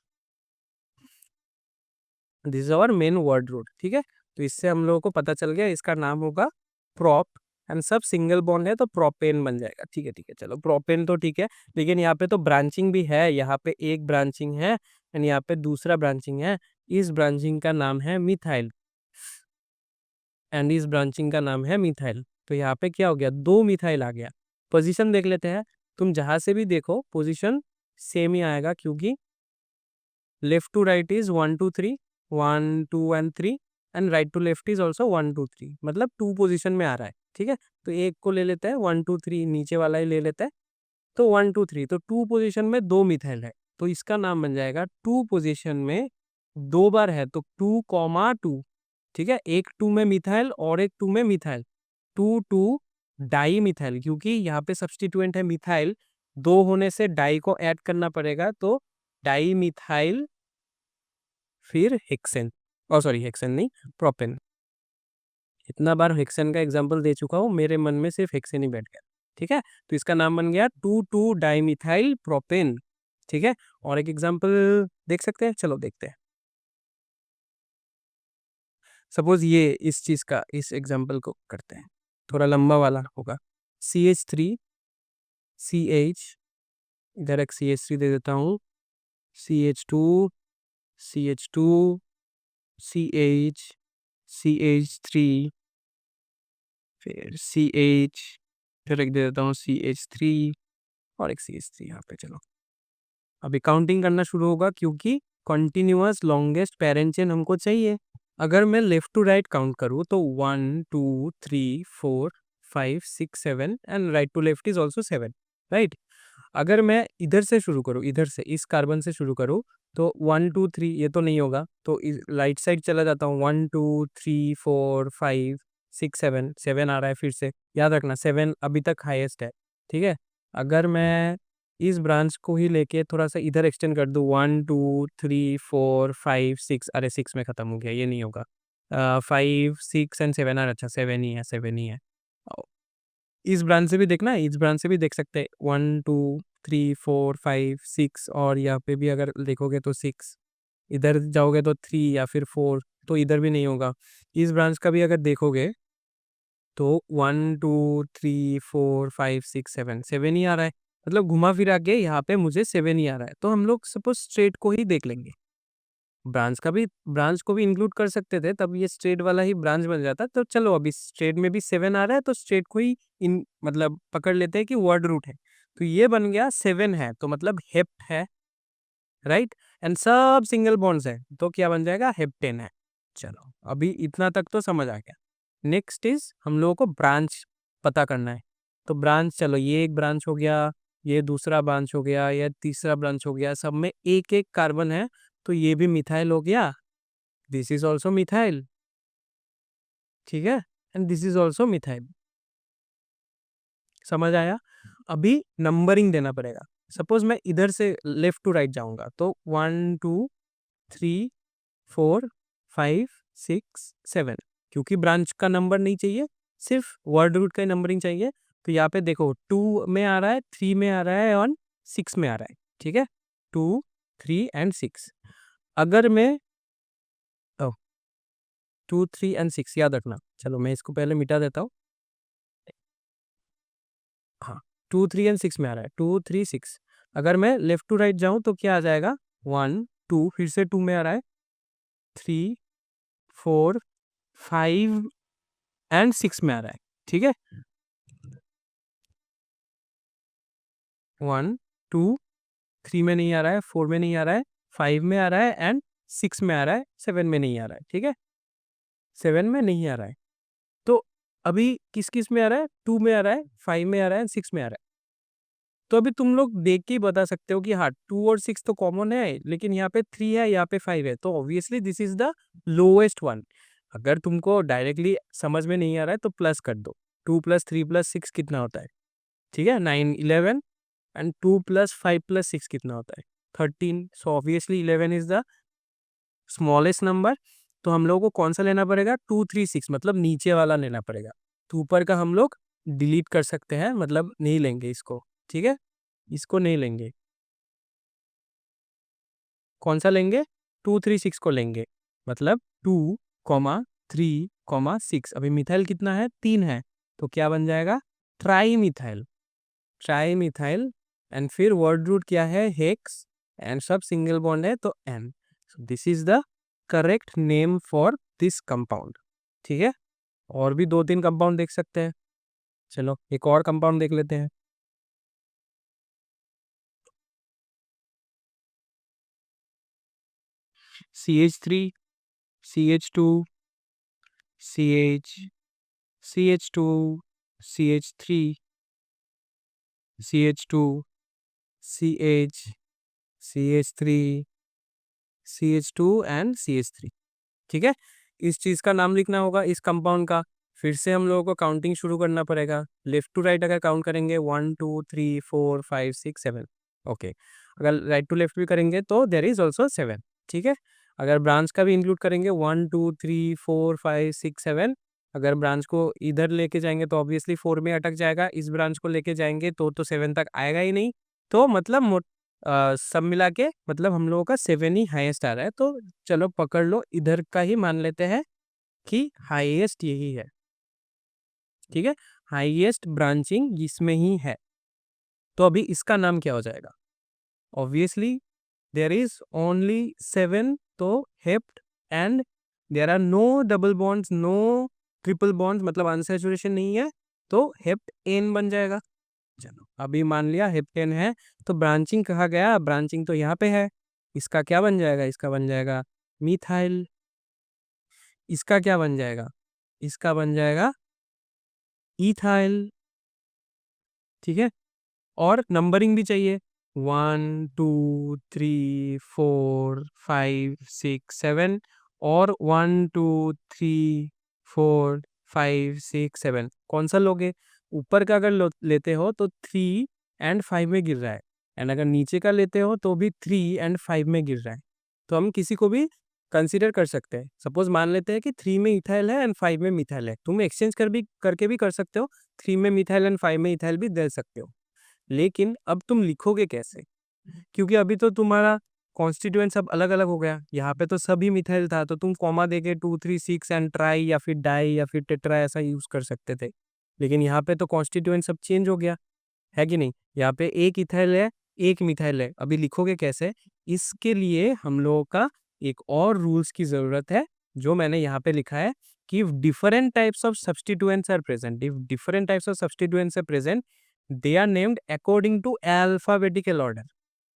this is our main word root, ठीक है। तो इससे हम लोगों को पता चल गया इसका नाम होगा प्रोप, एंड सब सिंगल बॉन्ड है तो प्रोपेन बन जाएगा। ठीक है, ठीक है, चलो प्रोपेन तो ठीक है, लेकिन यहाँ पे तो ब्रांचिंग भी है, यहाँ पे एक ब्रांचिंग है एंड यहाँ पे दूसरा ब्रांचिंग है। इस ब्रांचिंग का नाम है मिथाइल, एंड इस ब्रांचिंग का नाम है मिथाइल। तो यहाँ पे क्या हो गया? 2 मिथाइल आ गया। पोजीशन देख लेते हैं, तुम जहां से भी देखो पोजीशन सेम ही आएगा, क्योंकि left to right is 1 2 3, 1 2 and 3, and right to left is also 1 2 3, मतलब 2 पोजीशन में आ रहा है, ठीक है। तो एक को ले लेते हैं 1 2 3, नीचे वाला ही ले लेते हैं, तो 1 2 3, तो 2 पोजीशन में 2 मिथाइल है, तो इसका नाम बन जाएगा 2 पोजीशन में 2 बार है तो 2 2, ठीक है। एक 2 में मिथाइल और एक 2 में मिथाइल, 2 2 डाई मिथाइल, क्योंकि यहाँ पे सब्स्टिट्यूएंट है मिथाइल, 2 होने से डाई को ऐड करना पड़ेगा, तो डाई मिथाइल, फिर हेक्सेन, और सॉरी हेक्सेन नहीं, प्रोपेन। इतना बार हेक्सेन का एग्जांपल दे चुका हूँ, मेरे मन में सिर्फ हेक्सेन ही बैठ गया, ठीक है। तो इसका नाम बन गया 2 2 डाइमिथाइल प्रोपेन, ठीक है। और एक एग्जांपल देख सकते हैं, चलो देखते हैं। सपोज ये इस चीज का, इस एग्जांपल को करते हैं, थोड़ा लंबा वाला होगा। CH3 CH, इधर एक CH3 दे देता हूँ, CH2 CH2 CH CH3, फिर CH, फिर एक दे देता हूँ CH3, और एक CH3 यहाँ पे। चलो अभी काउंटिंग करना शुरू होगा, क्योंकि कंटिन्यूअस लॉन्गेस्ट पेरेंट चेन हमको चाहिए। अगर मैं लेफ्ट टू राइट काउंट करूँ तो 1 2 3 4 5 6 7, and right to left is also 7, right. अगर मैं इधर से शुरू करूँ, इधर से इस कार्बन से शुरू करूँ, तो 1 2 3 ये तो नहीं होगा, तो राइट साइड चला जाता हूँ। 1 2 3 4 5 6 7 7 आ रहा है फिर से। याद रखना 7 अभी तक हाईएस्ट है, ठीक है। अगर मैं इस ब्रांच को ही लेके थोड़ा सा इधर एक्सटेंड कर दूँ, 1 2 3 4 5 6, अरे 6 में खत्म हो गया, ये नहीं होगा। 5 6 एंड 7 आ, अच्छा 7 ही है, 7 ही है। इस ब्रांच से भी देखना है, इस ब्रांच से भी देख सकते हैं, 1 2 3 4 5 6, और यहाँ पे भी अगर देखोगे तो 6, इधर जाओगे तो 3 या फिर 4, तो इधर भी नहीं होगा। इस ब्रांच का भी अगर देखोगे तो 1 2 3 4 5 6 7, 7 ही आ रहा है, मतलब घुमा फिरा के यहाँ पे मुझे 7 ही आ रहा है। तो हम लोग सपोज स्ट्रेट को ही देख लेंगे, ब्रांच को भी इंक्लूड कर सकते थे, तब ये स्ट्रेट वाला ही ब्रांच बन जाता। तो चलो अभी स्ट्रेट में भी 7 आ रहा है, तो स्ट्रेट को ही इन मतलब पकड़ लेते हैं कि वर्ड रूट है। तो ये बन गया 7 है, तो मतलब हेप्ट है, राइट। एंड सब सिंगल बॉन्ड्स है, तो क्या बन जाएगा, हेप्टेन है। चलो अभी इतना तक तो समझ आ गया। नेक्स्ट इज हम लोगों को ब्रांच पता करना है। तो ब्रांच, चलो ये एक ब्रांच हो गया, ये दूसरा ब्रांच हो गया, या तीसरा ब्रांच हो गया, सब में एक एक कार्बन है, तो ये भी मिथाइल हो गया, दिस इज ऑल्सो मिथाइल, ठीक है, and this is also methyl. समझ आया। अभी नंबरिंग देना पड़ेगा। सपोज मैं इधर से लेफ्ट टू राइट जाऊंगा, तो 1 2 3 4 5 6 7, क्योंकि ब्रांच का नंबर नहीं चाहिए, सिर्फ वर्ड रूट का नंबरिंग चाहिए। तो यहाँ पे देखो 2 में आ रहा है, 3 में आ रहा है और 6 में आ रहा है, ठीक है, 2 3 एंड 6। अगर मैं 2 3 एंड 6 याद रखना, चलो मैं इसको पहले मिटा देता हूँ। हाँ, 2 3 एंड 6 में आ रहा है, 2 3 6। अगर मैं लेफ्ट टू राइट जाऊं तो क्या आ जाएगा, 1 2, फिर से 2 में आ रहा है, 3 4 5 एंड 6 में आ रहा है, ठीक है। 1 2 3 में नहीं आ रहा है, 4 में नहीं आ रहा है, 5 में आ रहा है एंड 6 में आ रहा है, 7 में नहीं आ रहा है, ठीक है, 7 में नहीं आ रहा है। तो अभी किस किस में आ रहा है, 2 में आ रहा है, 5 में आ रहा है, 6 में आ रहा है। तो अभी तुम लोग देख के ही बता सकते हो कि हाँ 2 और 6 तो कॉमन है, लेकिन यहाँ पे 3 है, यहाँ पे 5 है, तो obviously this is the lowest one. अगर तुमको डायरेक्टली समझ में नहीं आ रहा है तो प्लस कर दो, 2 प्लस 3 प्लस 6 कितना होता है, ठीक है, 9 11, एंड 2 प्लस 5 प्लस 6 कितना होता है, 13। So obviously 11 is the smallest number. तो हम लोग को कौन सा लेना पड़ेगा, 2 3 6, मतलब नीचे वाला लेना पड़ेगा। तो ऊपर का हम लोग डिलीट कर सकते हैं, मतलब नहीं लेंगे इसको, ठीक है, इसको नहीं लेंगे। कौन सा लेंगे, 2 3 6 को लेंगे, मतलब 2 कॉमा 3 कॉमा 6। अभी मिथाइल कितना है, 3 है, तो क्या बन जाएगा, trimethyl, trimethyl. And फिर वर्ड रूट क्या है, हेक्स, एंड सब सिंगल बॉन्ड है तो ane. This is the correct name for this compound, ठीक है। और भी 2 3 कंपाउंड देख सकते हैं, चलो एक और कंपाउंड देख लेते हैं। CH3, CH2, CH, CH2, CH3, CH2, CH, CH3, CH2 and CH3, ठीक है। इस चीज़ का नाम लिखना होगा, इस कंपाउंड का। फिर से हम लोगों को काउंटिंग शुरू करना पड़ेगा, लेफ्ट टू राइट अगर काउंट करेंगे 1 2 3 4 5 6 7, ओके। अगर राइट टू लेफ्ट भी करेंगे तो देर इज ऑल्सो 7, ठीक है। अगर ब्रांच का भी इंक्लूड करेंगे 1 2 3 4 5 6 7, अगर ब्रांच को इधर लेके जाएंगे तो ऑब्वियसली 4 में अटक जाएगा, इस ब्रांच को लेके जाएंगे तो 7 तक आएगा ही नहीं। तो मतलब सब मिला के मतलब हम लोगों का 7 ही हाईएस्ट आ रहा है। तो चलो पकड़ लो, इधर का ही मान लेते हैं कि हाईएस्ट यही है, ठीक है, हाईएस्ट ब्रांचिंग इसमें ही है। तो अभी इसका नाम क्या हो जाएगा, ऑब्वियसली देयर इज ओनली 7, तो hept, and there are no double bonds, no triple bonds, मतलब अनसैचुरेशन नहीं है, तो हेप्ट एन बन जाएगा। चलो अभी मान लिया हेप्टेन है, तो ब्रांचिंग कहा गया, ब्रांचिंग तो यहाँ पे है, इसका क्या बन जाएगा, इसका बन जाएगा मिथाइल। इसका क्या बन जाएगा, इसका बन जाएगा इथाइल, ठीक है। और नंबरिंग भी चाहिए, 1 2 3 4 5 6 7, और 1 2 3 4 5 6 7 कौन सा लोगे? ऊपर का अगर लेते हो तो 3 और 5 में गिर रहा है, एंड अगर नीचे का लेते हो तो भी 3 और 5 में गिर रहा है। तो हम किसी को भी कंसीडर कर सकते हैं। सपोज मान लेते हैं कि 3 में इथाइल है एंड 5 में मिथाइल है, तुम एक्सचेंज करके भी कर सकते हो, 3 में मिथाइल एंड 5 में इथाइल भी दे सकते हो। लेकिन अब तुम लिखोगे कैसे? क्योंकि अभी तो तुम्हारा कॉन्स्टिट्यूएंट सब अलग अलग हो गया, यहाँ पे तो सभी मिथाइल था, तो तुम कॉमा देके 2 3 6 एंड ट्राई या फिर डाई या फिर टेट्रा ऐसा यूज कर सकते थे। लेकिन यहाँ पे तो कॉन्स्टिट्यूएंट सब चेंज हो गया, है कि नहीं? यहाँ पे एक इथाइल है, एक मिथाइल है, अभी लिखोगे कैसे? इसके लिए हम लोगों का एक और रूल्स की जरूरत है, जो मैंने यहाँ पे लिखा है कि different types of substituents are present, if different types of substituents are present, they are named according to alphabetical order.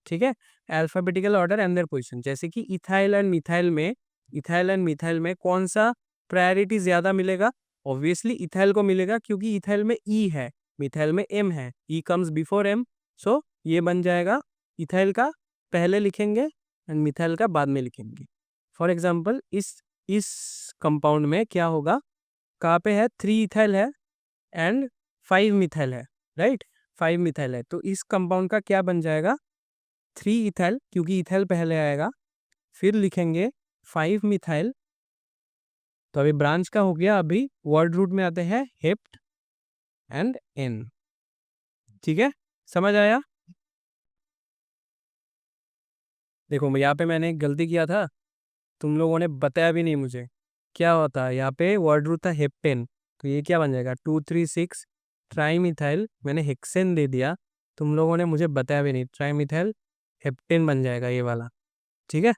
ठीक है, alphabetical order and their position. जैसे कि इथाइल एंड मिथाइल में कौन सा प्रायोरिटी ज्यादा मिलेगा? ऑब्वियसली इथाइल को मिलेगा, क्योंकि इथाइल में ई है, मिथाइल में एम है, ई कम्स बिफोर एम, सो ये बन जाएगा इथाइल का पहले लिखेंगे एंड मिथाइल का बाद में लिखेंगे। फॉर एग्जाम्पल इस कंपाउंड में क्या होगा, कहाँ पे है? 3 इथाइल है एंड 5 मिथाइल है, राइट? 5 मिथाइल है, तो इस कंपाउंड का क्या बन जाएगा? 3 इथाइल, क्योंकि इथाइल पहले आएगा, फिर लिखेंगे 5 मिथाइल। तो अभी ब्रांच का हो गया, अभी वर्ड रूट में आते हैं हेप्ट एंड एन। ठीक है, समझ आया? देखो यहाँ पे मैंने एक गलती किया था, तुम लोगों ने बताया भी नहीं मुझे। क्या होता है यहाँ पे? वर्ड रूट था हेप्टेन, तो ये क्या बन जाएगा? 2 3 6 ट्राईमिथाइल, मैंने हेक्सेन दे दिया, तुम लोगों ने मुझे बताया भी नहीं, ट्राईमिथाइल हेप्टेन बन जाएगा ये वाला। ठीक है,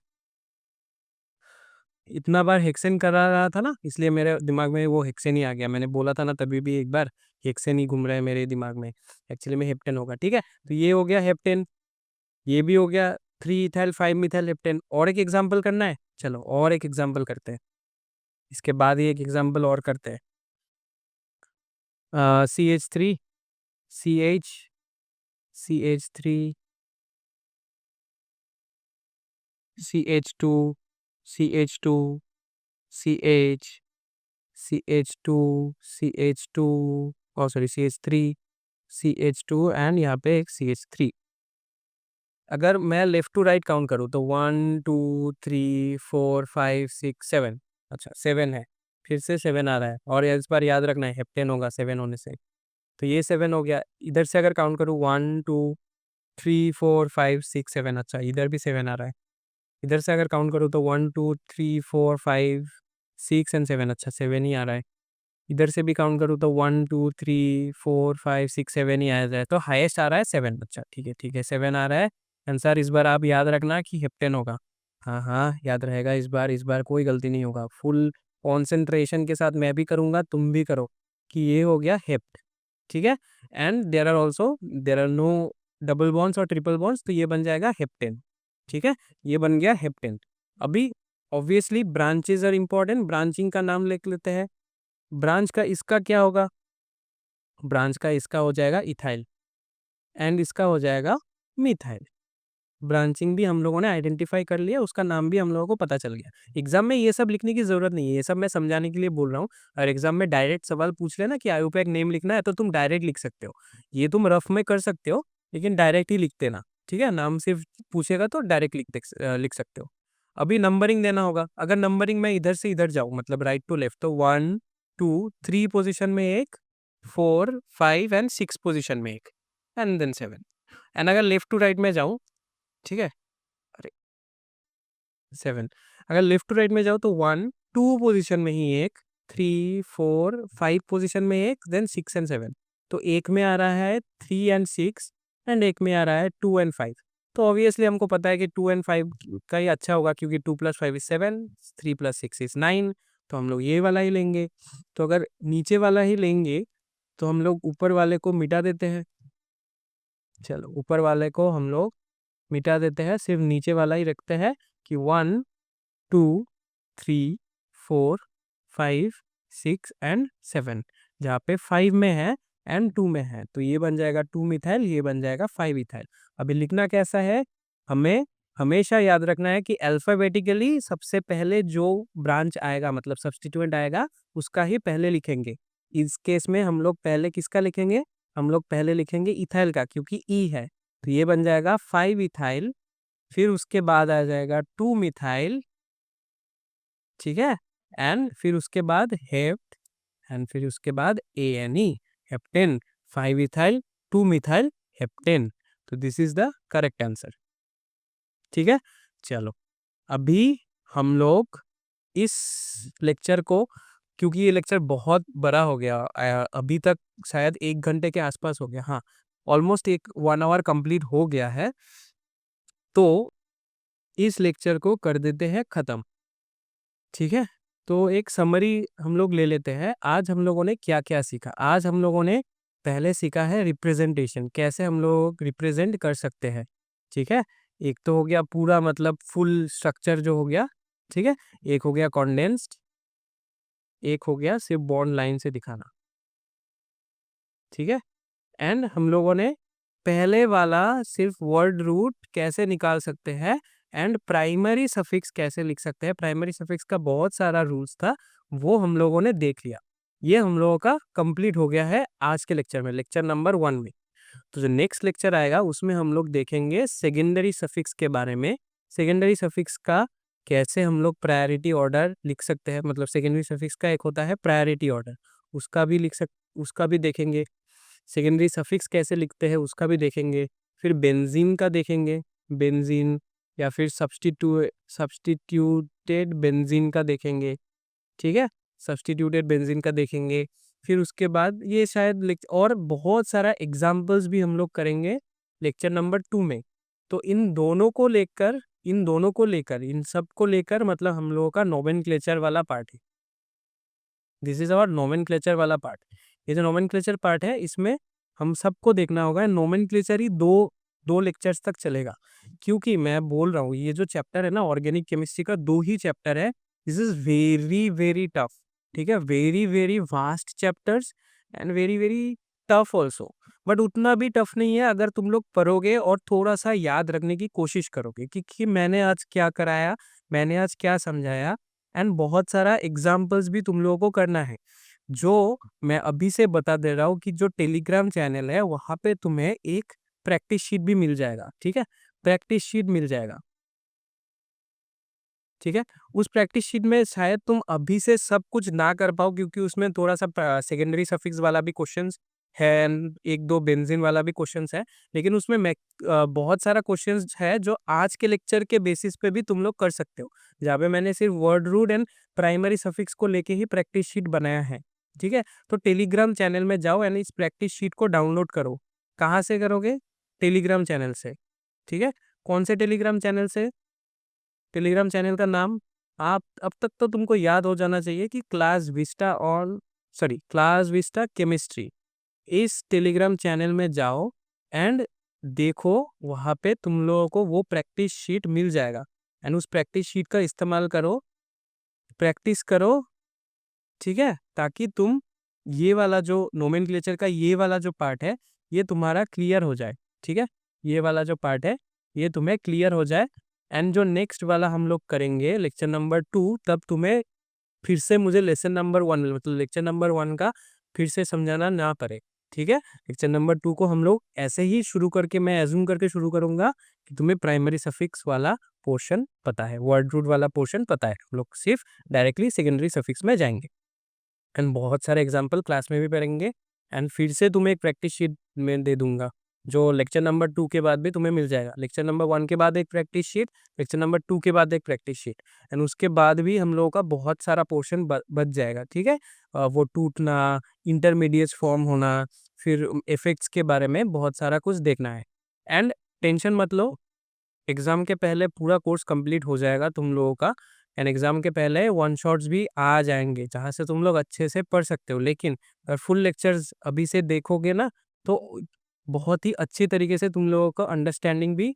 इतना बार हेक्सेन करा रहा था ना, इसलिए मेरे दिमाग में वो हेक्सेन ही आ गया। मैंने बोला था ना तभी भी एक बार, हेक्सेन ही घूम रहा है मेरे दिमाग में, एक्चुअली में हेप्टेन होगा। ठीक है, तो ये हो गया हेप्टेन, ये भी हो गया 3 इथाइल 5 मिथाइल हेप्टेन। और एक एग्जाम्पल करना है, चलो और एक एग्जाम्पल करते हैं, इसके बाद ही एक एग्जाम्पल और करते हैं। CH3, CH3, CH2, CH2, CH, CH2, CH2, और सॉरी CH3, CH2 एंड यहाँ पे एक CH3। अगर मैं लेफ्ट टू राइट काउंट करूँ तो 1 2 3 4 5 6 7, अच्छा 7 है, फिर से 7 आ रहा है, और इस बार याद रखना है हेप्टेन होगा 7 होने से, तो ये 7 हो गया। इधर से अगर काउंट करूँ 1 2 3 4 5 6 7, अच्छा इधर भी 7 आ रहा है। इधर से अगर काउंट करूँ तो 1 2 3 4 5 6 एंड 7, अच्छा 7 ही आ रहा है। इधर से भी काउंट करूँ तो 1 2 3 4 5 6 7 ही आ रहा है, तो हाईएस्ट आ रहा है 7। अच्छा ठीक है, ठीक है, 7 आ रहा है आंसर। इस बार आप याद रखना कि हेप्टेन होगा। हाँ हाँ, याद रहेगा, इस बार कोई गलती नहीं होगा, फुल कॉन्सेंट्रेशन के साथ मैं भी करूँगा, तुम भी करो, कि ये हो गया हेप्ट। ठीक है, and there are no double bonds और ट्रिपल बॉन्ड्स, तो ये बन जाएगा हेप्टेन। ठीक है, ये बन गया हेप्टेन। अभी obviously branches are important, branching का नाम लिख लेते हैं। ब्रांच का इसका क्या होगा? ब्रांच का इसका हो जाएगा इथाइल एंड इसका हो जाएगा मिथाइल। ब्रांचिंग भी हम लोगों ने आइडेंटिफाई कर लिया, उसका नाम भी हम लोगों को पता चल गया। एग्जाम में ये सब लिखने की जरूरत नहीं है, ये सब मैं समझाने के लिए बोल रहा हूँ। और एग्जाम में डायरेक्ट सवाल पूछ लेना कि आयुपैक नेम लिखना है, तो तुम डायरेक्ट लिख सकते हो। ये तुम रफ में कर सकते हो, लेकिन डायरेक्ट ही लिख देना। ठीक है, नाम सिर्फ पूछेगा तो डायरेक्ट लिख सकते हो। अभी नंबरिंग देना होगा। अगर नंबरिंग में इधर से इधर जाऊँ, मतलब राइट टू लेफ्ट, तो 1 2 3 पोजिशन में एक, 4 5 एंड 6 पोजिशन में एक, एंड देन 7। एंड अगर लेफ्ट टू राइट में जाऊँ, ठीक है, अरे 7, अगर लेफ्ट टू राइट में जाओ तो 1 2 पोजीशन में ही एक, 3 4 5 पोजीशन में एक, देन 6 एंड 7। तो एक में आ रहा है 3 एंड 6, एंड एक में आ रहा है 2 एंड 5। तो ऑब्वियसली हमको पता है कि 2 एंड 5 का ही अच्छा होगा, क्योंकि 2 + 5 = 7, 3 + 6 = 9, तो हम लोग ये वाला ही लेंगे। तो अगर नीचे वाला ही लेंगे तो हम लोग ऊपर वाले को मिटा देते हैं। चलो ऊपर वाले को हम लोग मिटा देते हैं, सिर्फ नीचे वाला ही रखते हैं कि 1 2 3 4 5 6 एंड 7, जहाँ पे 5 में है N2 में है, तो ये बन जाएगा 2 मिथाइल, ये बन जाएगा 5 इथाइल। अभी लिखना कैसा है, हमें हमेशा याद रखना है कि अल्फाबेटिकली सबसे पहले जो ब्रांच आएगा, मतलब सब्स्टिट्यूएंट आएगा, उसका ही पहले लिखेंगे। इस केस में हम लोग पहले किसका लिखेंगे, हम लोग पहले लिखेंगे इथाइल का, क्योंकि ई है। तो ये बन जाएगा 5 इथाइल, फिर उसके बाद आ जाएगा 2 मिथाइल, ठीक है, एंड फिर उसके बाद हेप्ट, एंड फिर उसके बाद ANE, heptane. 5 ethyl 2 methyl heptane. तो this is the correct answer, ठीक है। चलो, अभी हम लोग इस लेक्चर को, क्योंकि ये लेक्चर बहुत बड़ा हो गया, अभी तक शायद 1 घंटे के आसपास हो गया, हाँ ऑलमोस्ट 1 आवर कंप्लीट हो गया है, तो इस लेक्चर को कर देते हैं ख़त्म, ठीक है। तो एक समरी हम लोग ले लेते हैं। आज हम लोगों ने क्या क्या सीखा। आज हम लोगों ने पहले सीखा है रिप्रेजेंटेशन, कैसे हम लोग रिप्रेजेंट कर सकते हैं, ठीक है। एक तो हो गया पूरा, मतलब फुल स्ट्रक्चर जो हो गया, ठीक है। एक हो गया कॉन्डेंस्ड, एक हो गया सिर्फ बॉन्ड लाइन से दिखाना, ठीक है। एंड हम लोगों ने पहले वाला सिर्फ वर्ड रूट कैसे निकाल सकते हैं एंड प्राइमरी सफिक्स कैसे लिख सकते हैं, प्राइमरी सफिक्स का बहुत सारा रूल्स था, वो हम लोगों ने देख लिया। ये हम लोगों का कंप्लीट हो गया है आज के लेक्चर में, लेक्चर नंबर 1 में। तो जो नेक्स्ट लेक्चर आएगा उसमें हम लोग देखेंगे सेकेंडरी सफिक्स के बारे में। सेकेंडरी सफिक्स का कैसे हम लोग प्रायोरिटी ऑर्डर लिख सकते हैं, मतलब सेकेंडरी सफिक्स का एक होता है प्रायोरिटी ऑर्डर, उसका भी उसका भी देखेंगे। सेकेंडरी सफिक्स कैसे लिखते हैं उसका भी देखेंगे। फिर बेंजीन का देखेंगे, बेंजीन या फिर सब्स्टिट्यूटेड बेंजीन का देखेंगे, ठीक है, सब्स्टिट्यूटेड बेंजीन का देखेंगे। फिर उसके बाद ये शायद और बहुत सारा एग्जाम्पल्स भी हम लोग करेंगे लेक्चर नंबर 2 में। तो इन सब को लेकर मतलब हम लोगों का नोमेनक्लेचर वाला पार्ट है। दिस इज आवर नोमेनक्लेचर वाला पार्ट। ये जो नोमेनक्लेचर पार्ट है, इसमें हम सबको देखना होगा। नोमेनक्लेचर ही दो लेक्चर्स तक चलेगा, क्योंकि मैं बोल रहा हूँ ये जो चैप्टर है ना ऑर्गेनिक केमिस्ट्री का, 2 ही चैप्टर है। This is very very tough, ठीक है, very very vast chapters and very very tough also. But उतना भी टफ नहीं है अगर तुम लोग पढ़ोगे और थोड़ा सा याद रखने की कोशिश करोगे कि मैंने आज क्या कराया, मैंने आज क्या समझाया। एंड बहुत सारा एग्जाम्पल्स भी तुम लोगों को करना है, जो मैं अभी से बता दे रहा हूँ कि जो टेलीग्राम चैनल है वहाँ पे तुम्हें एक प्रैक्टिस शीट भी मिल जाएगा, ठीक है, प्रैक्टिस शीट मिल जाएगा, ठीक है। उस प्रैक्टिस शीट में शायद तुम अभी से सब कुछ ना कर पाओ, क्योंकि उसमें थोड़ा सा सेकेंडरी सफिक्स वाला भी क्वेश्चंस है, एक दो बेंजीन वाला भी क्वेश्चंस है। लेकिन उसमें बहुत सारा क्वेश्चंस है जो आज के लेक्चर के बेसिस पे भी तुम लोग कर सकते हो, जहाँ पे मैंने सिर्फ word root and primary suffix को लेके ही प्रैक्टिस शीट बनाया है, ठीक है। तो टेलीग्राम चैनल में जाओ एंड इस प्रैक्टिस शीट को डाउनलोड करो। कहाँ से करोगे, टेलीग्राम चैनल से, ठीक है। कौन से टेलीग्राम चैनल से, टेलीग्राम चैनल का नाम आप अब तक तो तुमको याद हो जाना चाहिए कि क्लास विस्टा केमिस्ट्री। इस टेलीग्राम चैनल में जाओ एंड देखो, वहाँ पे तुम लोगों को वो प्रैक्टिस शीट मिल जाएगा एंड उस प्रैक्टिस शीट का इस्तेमाल करो, प्रैक्टिस करो, ठीक है, ताकि तुम ये वाला जो नोमेनक्लेचर का ये वाला जो पार्ट है ये तुम्हारा क्लियर हो जाए, ठीक है। ये वाला जो पार्ट है ये तुम्हें क्लियर हो जाए। एंड जो नेक्स्ट वाला हम लोग करेंगे लेक्चर नंबर 2, तब तुम्हें फिर से मुझे लेसन नंबर 1 में, मतलब लेक्चर नंबर 1 का फिर से समझाना ना पड़े, ठीक है। लेक्चर नंबर 2 को हम लोग ऐसे ही शुरू करके, मैं एज्यूम करके शुरू करूंगा कि तुम्हें प्राइमरी सफिक्स वाला पोर्शन पता है, वर्ड रूट वाला पोर्शन पता है, हम लोग सिर्फ डायरेक्टली सेकेंडरी सफिक्स में जाएंगे एंड बहुत सारे एग्जाम्पल क्लास में भी पढ़ेंगे। एंड फिर से तुम्हें एक प्रैक्टिस शीट में दे दूंगा, जो लेक्चर नंबर 2 के बाद भी तुम्हें मिल जाएगा। लेक्चर नंबर 1 के बाद एक प्रैक्टिस शीट, लेक्चर नंबर 2 के बाद एक प्रैक्टिस शीट, एंड उसके बाद भी हम लोगों का बहुत सारा पोर्शन बच जाएगा, ठीक है। वो टूटना, इंटरमीडिएट फॉर्म होना, फिर इफेक्ट्स के बारे में बहुत सारा कुछ देखना है। एंड टेंशन मत लो, एग्जाम के पहले पूरा कोर्स कंप्लीट हो जाएगा तुम लोगों का एंड एग्जाम के पहले वन शॉट्स भी आ जाएंगे, जहाँ से तुम लोग अच्छे से पढ़ सकते हो। लेकिन अगर फुल लेक्चर्स अभी से देखोगे ना, तो बहुत ही अच्छी तरीके से तुम लोगों को अंडरस्टैंडिंग भी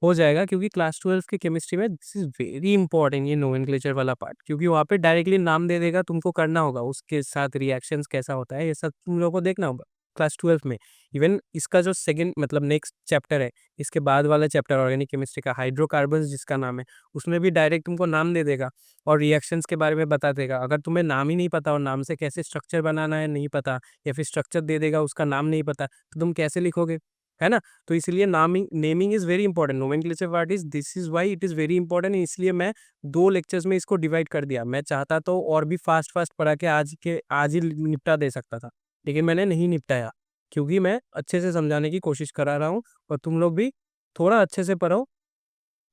हो जाएगा, क्योंकि क्लास 12 की केमिस्ट्री में दिस इज वेरी इंपॉर्टेंट, ये नोमेनक्लेचर वाला पार्ट, क्योंकि वहाँ पे डायरेक्टली नाम दे देगा, तुमको करना होगा, उसके साथ रिएक्शंस कैसा होता है ये सब तुम लोगों को देखना होगा। क्लास 12th में। इवन इसका जो सेकंड मतलब नेक्स्ट चैप्टर है, इसके बाद वाला चैप्टर ऑर्गेनिक केमिस्ट्री का हाइड्रोकार्बन्स जिसका नाम है, उसमें भी डायरेक्ट तुमको नाम दे देगा और रिएक्शंस के बारे में बता देगा। अगर तुम्हें नाम ही नहीं पता और नाम से कैसे स्ट्रक्चर बनाना है नहीं पता, या फिर स्ट्रक्चर दे देगा उसका नाम नहीं पता, तो तुम कैसे लिखोगे, है ना? तो इसलिए naming naming is very important. Nomenclature word is this is why it is very important. इसलिए मैं 2 लेक्चर्स में इसको डिवाइड कर दिया। मैं चाहता तो और भी फास्ट पढ़ा के आज ही निपटा दे सकता था, लेकिन मैंने नहीं निपटाया क्योंकि मैं अच्छे से समझाने की कोशिश करा रहा हूँ और तुम लोग भी थोड़ा अच्छे से पढ़ो,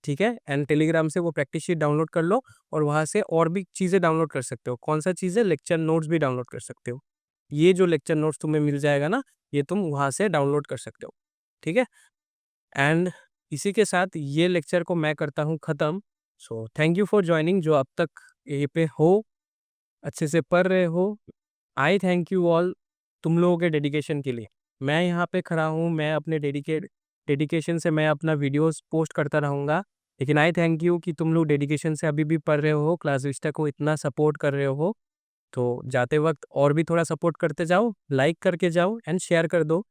ठीक है? एंड टेलीग्राम से वो प्रैक्टिस शीट डाउनलोड कर लो और वहाँ से और भी चीज़ें डाउनलोड कर सकते हो। कौन सा चीज़ है? लेक्चर नोट्स भी डाउनलोड कर सकते हो। ये जो लेक्चर नोट्स तुम्हें मिल जाएगा ना, ये तुम वहाँ से डाउनलोड कर सकते हो, ठीक है? एंड इसी के साथ ये लेक्चर को मैं करता हूँ ख़त्म। So thank you for joining, जो अब तक यहीं पे हो, अच्छे से पढ़ रहे हो। आई थैंक यू ऑल तुम लोगों के डेडिकेशन के लिए। मैं यहाँ पे खड़ा हूँ, मैं अपने डेडिकेशन से मैं अपना वीडियोस पोस्ट करता रहूँगा, लेकिन आई थैंक यू कि तुम लोग डेडिकेशन से अभी भी पढ़ रहे हो, क्लास विस्टा को इतना सपोर्ट कर रहे हो। तो जाते वक्त और भी थोड़ा सपोर्ट करते जाओ, लाइक करके जाओ एंड शेयर कर दो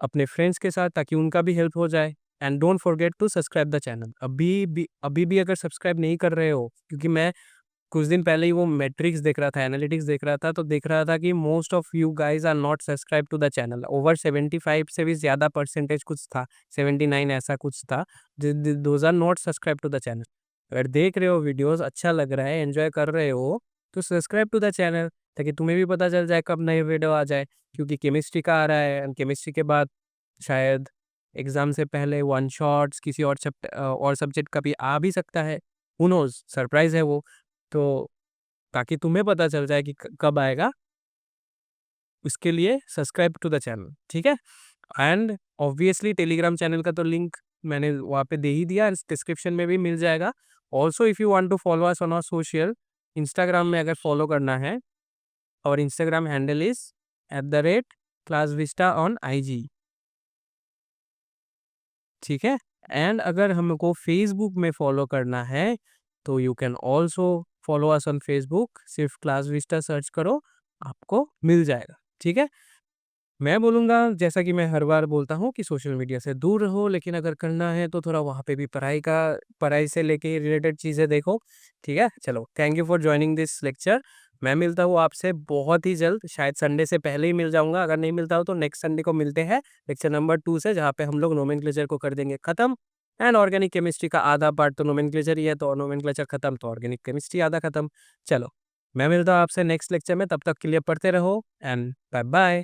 अपने फ्रेंड्स के साथ, ताकि उनका भी हेल्प हो जाए। And don't forget to subscribe the channel. अभी भी अगर सब्सक्राइब नहीं कर रहे हो, क्योंकि मैं कुछ दिन पहले ही वो मैट्रिक्स देख रहा था, एनालिटिक्स देख रहा था, तो देख रहा था कि most of you guys are not subscribe to the channel. Over 75 से भी ज़्यादा परसेंटेज कुछ था, 79 ऐसा कुछ था, those are not subscribe to the channel. अगर देख रहे हो वीडियोस, अच्छा लग रहा है, एंजॉय कर रहे हो, तो सब्सक्राइब टू द चैनल, ताकि तुम्हें भी पता चल जाए कब नए वीडियो आ जाए। क्योंकि केमिस्ट्री का आ रहा है एंड केमिस्ट्री के बाद शायद एग्ज़ाम से पहले वन शॉट्स किसी और और सब्जेक्ट का भी आ भी सकता है। हू नोज़, सरप्राइज़ है वो। तो ताकि तुम्हें पता चल जाए कि कब आएगा, उसके लिए सब्सक्राइब टू द चैनल, ठीक है? एंड ऑब्वियसली टेलीग्राम चैनल का तो लिंक मैंने वहाँ पे दे ही दिया, डिस्क्रिप्शन में भी मिल जाएगा। Also if you want to follow us on our social, Instagram में अगर फॉलो करना है, और Instagram handle is @classvista on IG, ठीक है? एंड अगर हमको फेसबुक में फॉलो करना है, तो you can also follow us on Facebook, सिर्फ क्लास विस्टा सर्च करो, आपको मिल जाएगा, ठीक है? मैं बोलूँगा, जैसा कि मैं हर बार बोलता हूँ, कि सोशल मीडिया से दूर रहो, लेकिन अगर करना है तो थोड़ा वहाँ पे भी पढ़ाई से लेके रिलेटेड चीज़ें देखो, ठीक है? चलो, thank you for joining this lecture. मैं मिलता हूँ आपसे बहुत ही जल्द, शायद संडे से पहले ही मिल जाऊँगा। अगर नहीं मिलता हूँ तो नेक्स्ट संडे को मिलते हैं लेक्चर नंबर 2 से, जहाँ पे हम लोग नोमेनक्लेचर को कर देंगे ख़त्म। एंड ऑर्गेनिक केमिस्ट्री का आधा पार्ट तो नोमेनक्लेचर ही है, तो नोमेनक्लेचर ख़त्म तो ऑर्गेनिक केमिस्ट्री आधा ख़त्म। चलो, मैं मिलता हूँ आपसे नेक्स्ट लेक्चर में, तब तक के लिए पढ़ते रहो एंड बाय बाय।